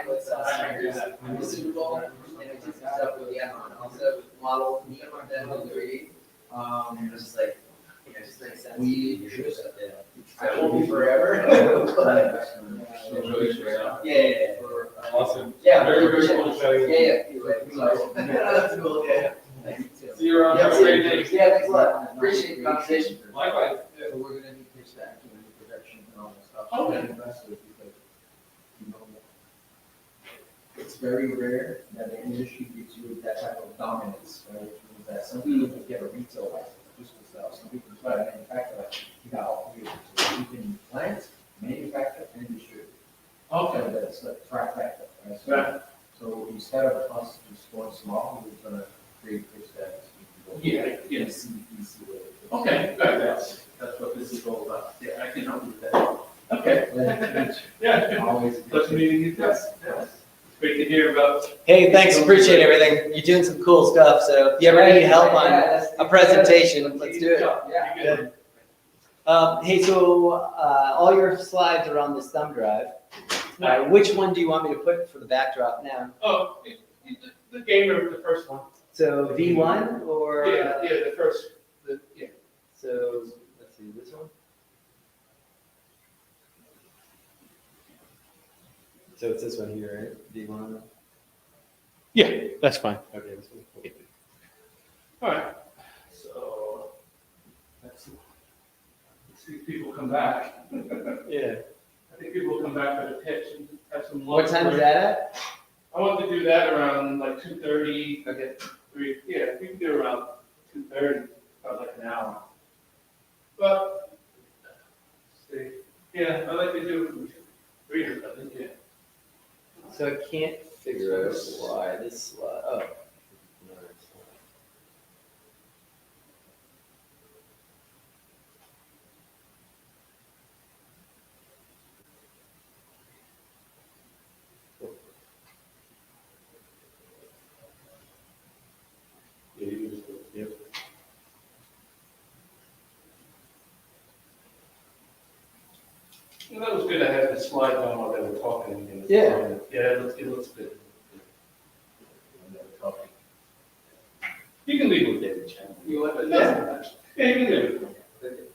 was flying with the Super Bowl, and I did some stuff with the also model that was great. It was just like, you know, just like I won't be forever. Yeah. Awesome. Yeah. Very, very cool chatting. Yeah. That's cool, yeah. See you around. Have a great day. Yeah, thanks a lot. Appreciate the conversation. Likewise. So we're gonna need pitch back to the projections and all that stuff. Okay. Investors, because, you know, it's very rare that an industry gives you that type of dominance, right? Which means that some people just get a retail license just to sell, some people try to manufacture, like, you got all three of them. So you can plant, manufacture, and distribute. Okay. So that's like trifecta, right? Right. So instead of us just going small, we're gonna create pitch decks. Yeah, yes. Easy way. Okay, good, that's what this is all about. Yeah, I can help you with that. Okay. Well, Yeah. always. Pleasure meeting you. Yes. Great to hear about. Hey, thanks, appreciate everything. You're doing some cool stuff, so if you ever need help on a presentation, let's do it. Yeah. Hey, so all your slides are on this thumb drive. Which one do you want me to put for the backdrop now? Oh, the gamer, the first one. So V1 or? Yeah, the first, yeah. So, let's see, this one? So it's this one here, right? V1? Yeah, that's fine. Okay, this one. All right, so let's see if people come back. Yeah. I think people will come back for the pitch and have some What lunch. time is that at? I want to do that around like 2:30. Okay. 3, yeah, we can do around 2:30, about like an hour. But, see, yeah, I like to do 3 or something, yeah. So I can't figure out why this slide, oh. Yep. Well, that was good. I had the slide on while they were talking. Yeah. Yeah, it looks good. You can leave with David Chen. You want, Yeah, yeah, you can leave it.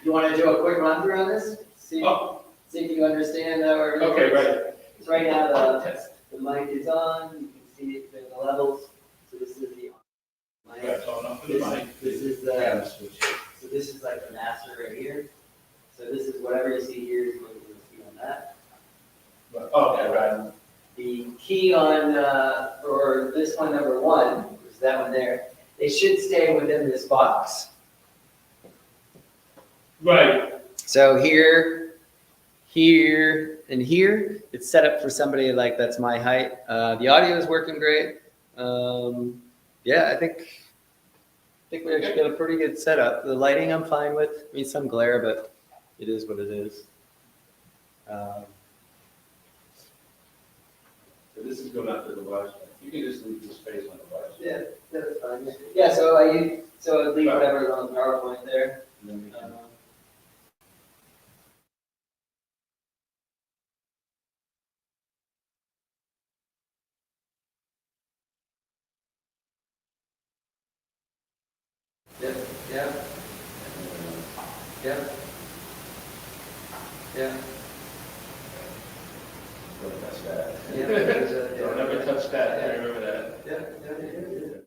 You want to do a quick run through on this? See Oh, if you understand where it okay, works? right. So right now the Test. mic is on, you can see the levels. So this is the mic. Right, so enough for the mic. This is Yeah, the, switch. so this is like the master right here. So this is whatever you see here is what you're going to see on that. Okay, right. The key on, for this one, number 1, which is that one there, they should stay within this box. Right. So here, here, and here, it's set up for somebody like that's my height. The audio is working great. Yeah, I think we actually got a pretty good setup. The lighting I'm fine with. I mean, some glare, but it is what it is. So this is going out to the website. You can just leave the space on the website. Yeah, that's fine. Yeah, so I'd leave whatever's on the PowerPoint there. And then we can- Yeah, yeah, yeah, yeah. Don't touch that. Yeah, Don't ever touch that. I remember that. Yeah, yeah.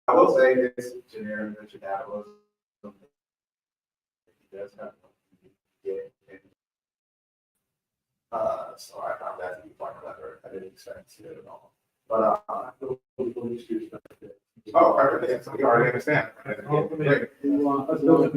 I will say this generic venture capitalist. He does have. So I found that to be quite clever. I didn't expect it at all. But oh, perfect. Yes, we already understand. Great. Let's go with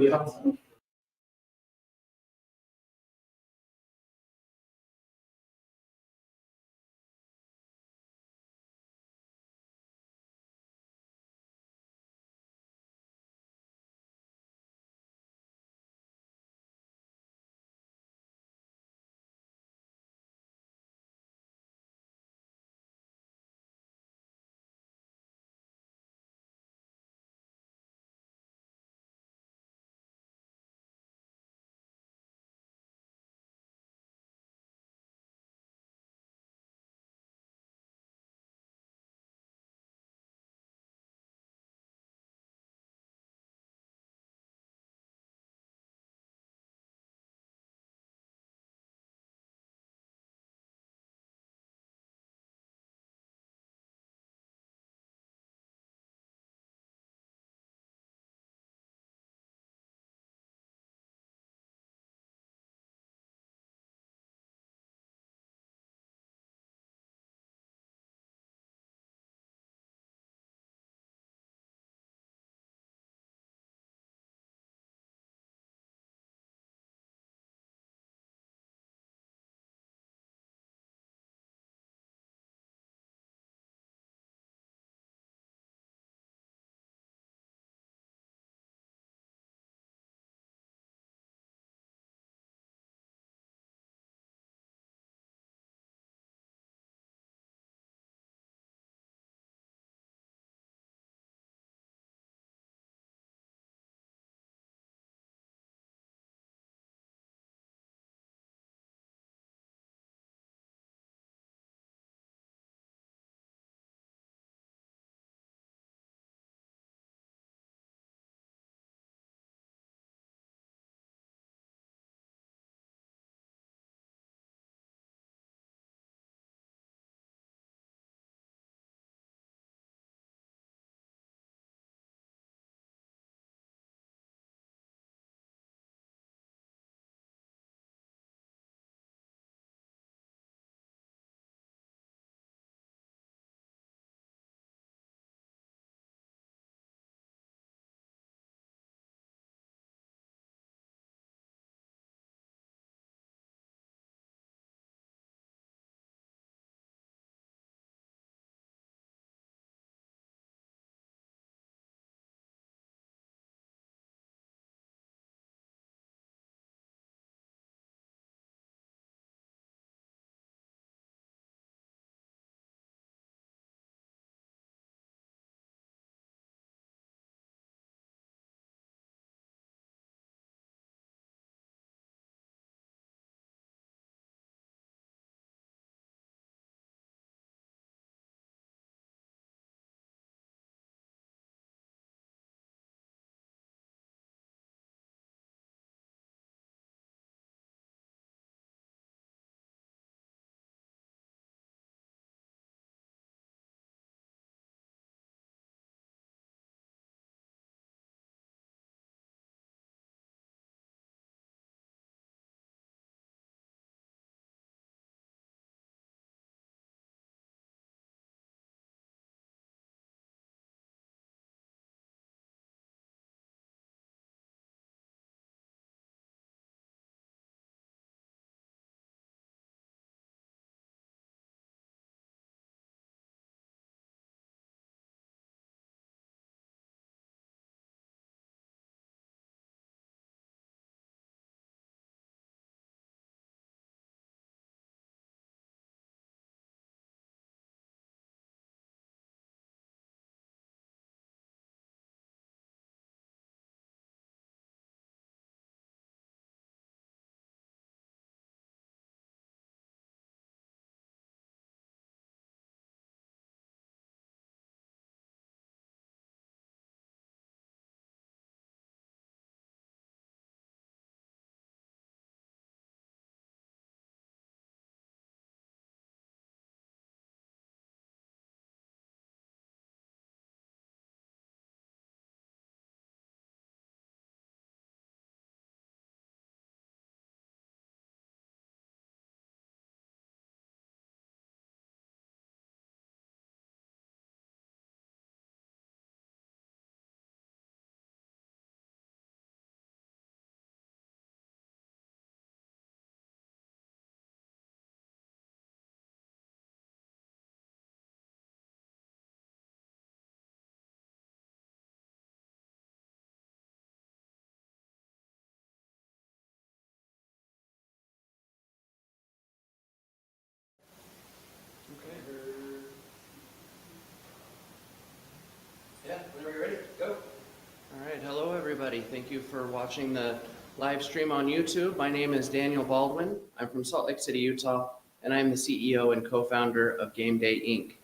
Thank you for watching the live stream on YouTube. My name is Daniel Baldwin. I'm from Salt Lake City, Utah, and I'm the CEO and co-founder of Game Day Inc.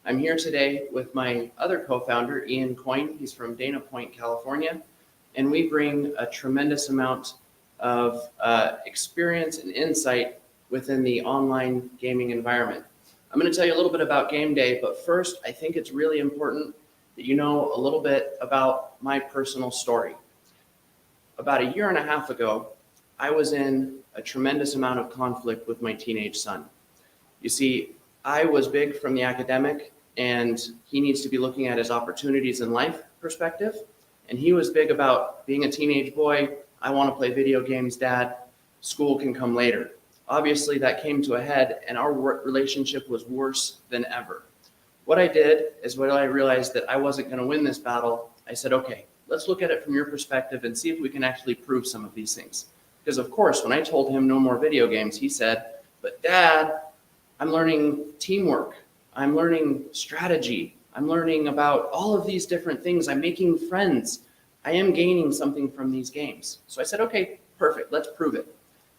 I'm here today with my other co-founder, Ian Coyne. He's from Dana Point, California, and we bring a tremendous amount of experience and insight within the online gaming environment. I'm going to tell you a little bit about Game Day, but first, I think it's really important that you know a little bit about my personal story. About a year and a half ago, I was in a tremendous amount of conflict with my teenage son. You see, I was big from the academic, and he needs to be looking at his opportunities in life perspective. And he was big about being a teenage boy. I want to play video games, Dad. School can come later. Obviously, that came to a head, and our relationship was worse than ever. What I did is when I realized that I wasn't going to win this battle, I said, okay, let's look at it from your perspective and see if we can actually prove some of these things. Because of course, when I told him no more video games, he said, but Dad, I'm learning teamwork. I'm learning strategy. I'm learning about all of these different things. I'm making friends. I am gaining something from these games. So I said, okay, perfect, let's prove it.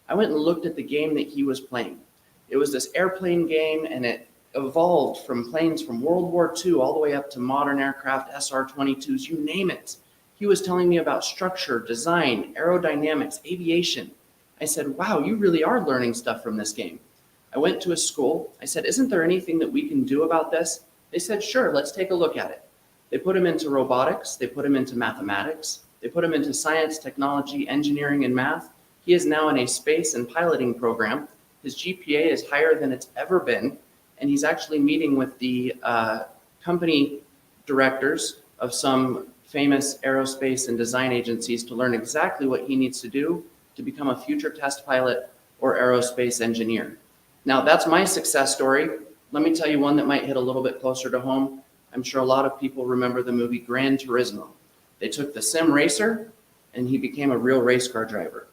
I went and looked at the game that he was playing. It was this airplane game, and it evolved from planes from World War II all the way up to modern aircraft, SR-22s, you name it. He was telling me about structure, design, aerodynamics, aviation. I said, wow, you really are learning stuff from this game. I went to a school. I said, isn't there anything that we can do about this? They said, sure, let's take a look at it. They put him into robotics. They put him into mathematics. They put him into science, technology, engineering, and math. He is now in a space and piloting program. His GPA is higher than it's ever been. And he's actually meeting with the company directors of some famous aerospace and design agencies to learn exactly what he needs to do to become a future test pilot or aerospace engineer. Now, that's my success story. Let me tell you one that might hit a little bit closer to home. I'm sure a lot of people remember the movie Gran Turismo. They took the sim racer, and he became a real race car driver.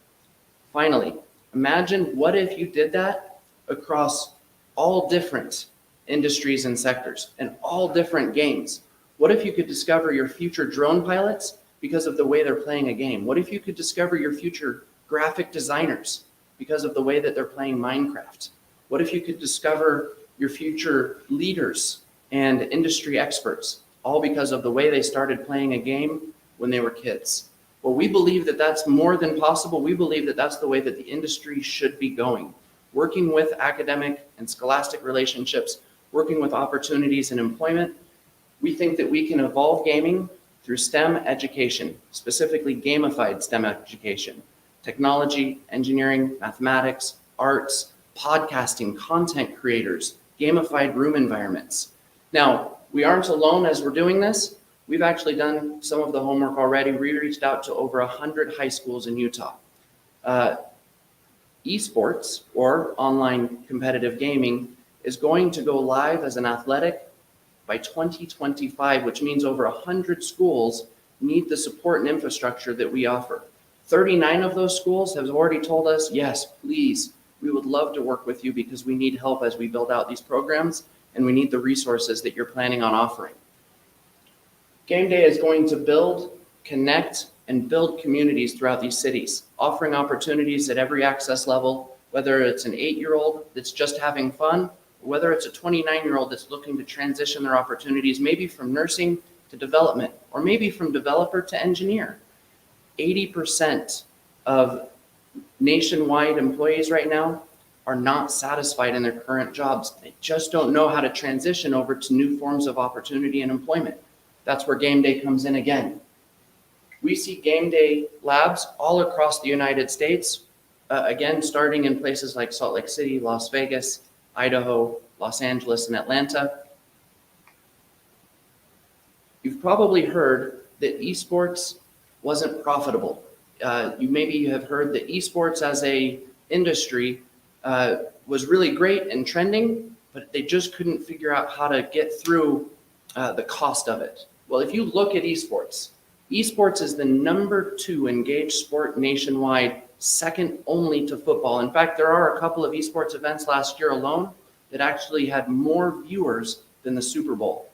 Finally, imagine what if you did that across all different industries and sectors and all different games. What if you could discover your future drone pilots because of the way they're playing a game? What if you could discover your future graphic designers because of the way that they're playing Minecraft? What if you could discover your future leaders and industry experts, all because of the way they started playing a game when they were kids? Well, we believe that that's more than possible. We believe that that's the way that the industry should be going. Working with academic and scholastic relationships, working with opportunities in employment, we think that we can evolve gaming through STEM education, specifically gamified STEM education, technology, engineering, mathematics, arts, podcasting, content creators, gamified room environments. Now, we aren't alone as we're doing this. We've actually done some of the homework already. We reached out to over 100 high schools in Utah. Esports, or online competitive gaming, is going to go live as an athletic by 2025, which means over 100 schools need the support and infrastructure that we offer. 39 of those schools have already told us, yes, please, we would love to work with you because we need help as we build out these programs, and we need the resources that you're planning on offering. Game Day is going to build, connect, and build communities throughout these cities, offering opportunities at every access level, whether it's an 8-year-old that's just having fun, or whether it's a 29-year-old that's looking to transition their opportunities, maybe from nursing to development, or maybe from developer to engineer. 80% of nationwide employees right now are not satisfied in their current jobs. They just don't know how to transition over to new forms of opportunity and employment. That's where Game Day comes in again. We see Game Day labs all across the United States, again, starting in places like Salt Lake City, Las Vegas, Idaho, Los Angeles, and Atlanta. You've probably heard that esports wasn't profitable. You have heard that esports as a industry was really great and trending, but they just couldn't figure out how to get through the cost of it. Well, if you look at esports, esports is the #2 engaged sport nationwide, second only to football. In fact, there are a couple of esports events last year alone that actually had more viewers than the Super Bowl.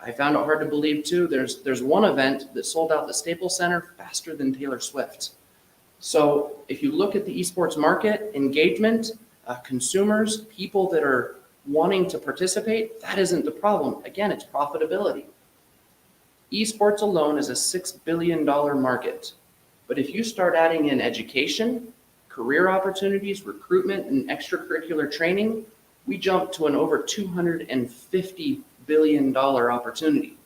I found it hard to believe too. There's one event that sold out the Staples Center faster than Taylor Swift. So if you look at the esports market, engagement, consumers, people that are wanting to participate, that isn't the problem. Again, it's profitability. Esports alone is a $6 billion market. But if you start adding in education, career opportunities, recruitment, and extracurricular training, we jump to an over $250 billion opportunity.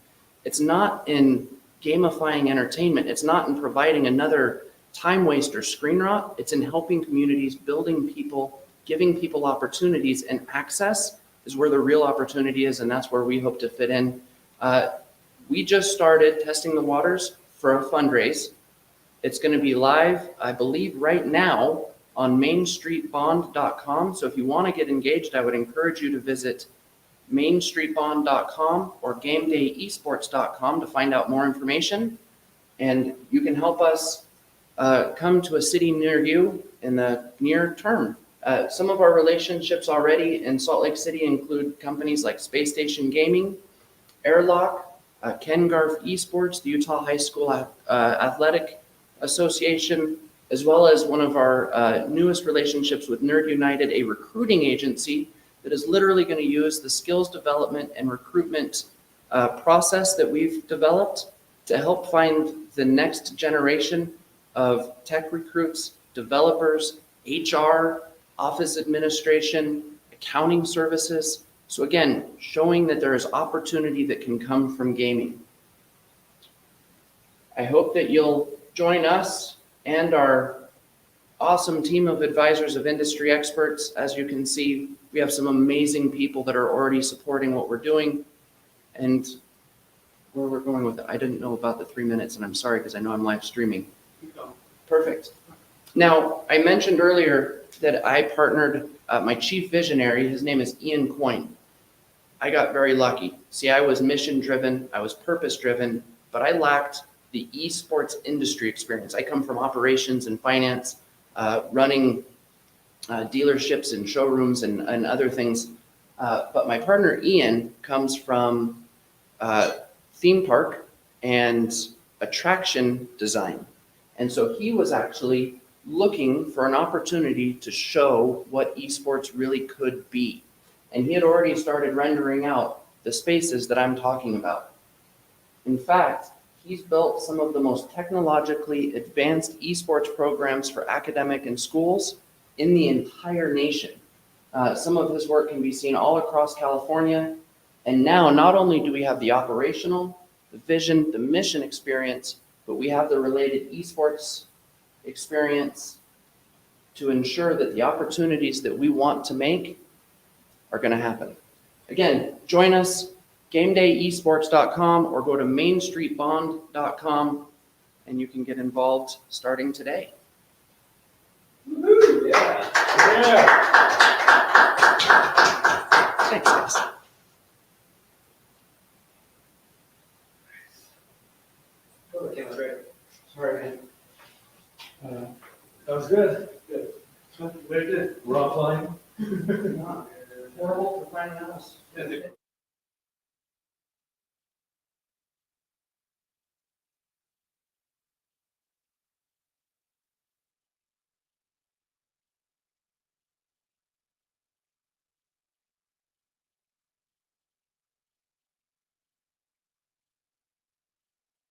It's not in gamifying entertainment. It's not in providing another time waste or screen rot. It's in helping communities, building people, giving people opportunities, and access is where the real opportunity is, and that's where we hope to fit in. We just started testing the waters for a fundraise. It's going to be live, I believe, right now on mainstreetbond.com. So if you want to get engaged, I would encourage you to visit mainstreetbond.com or gamedayesports.com to find out more information. And you can help us come to a city near you in the near term. Some of our relationships already in Salt Lake City include companies like Space Station Gaming, Airlock, Ken Garf Esports, the Utah High School Athletic Association, as well as one of our newest relationships with Nerd United, a recruiting agency that is literally going to use the skills development and recruitment process that we've developed to help find the next generation of tech recruits, developers, HR, office administration, accounting services. So again, showing that there is opportunity that can come from gaming. I hope that you'll join us and our awesome team of advisors of industry experts. As you can see, we have some amazing people that are already supporting what we're doing. And where we're going with it, I didn't know about the 3 minutes, and I'm sorry because I know I'm live streaming. Perfect. Now, I mentioned earlier that I partnered my chief visionary. His name is Ian Coyne. I got very lucky. See, I was mission driven, I was purpose driven, but I lacked the esports industry experience. I come from operations and finance, running dealerships and showrooms and other things. But my partner Ian comes from theme park and attraction design. And so he was actually looking for an opportunity to show what esports really could be. And he had already started rendering out the spaces that I'm talking about. In fact, he's built some of the most technologically advanced esports programs for academic and schools in the entire nation. Some of his work can be seen all across California. And now, not only do we have the operational, the vision, the mission experience, but we have the related esports experience to ensure that the opportunities that we want to make are going to happen. Again, join us, gamedayesports.com, or go to mainstreetbond.com, and you can get involved starting today. Woo-hoo, yeah. Thanks, guys. Oh, that came out great. Sorry, man. That was good. Good. Very good. We're offline. Horrible for finding out.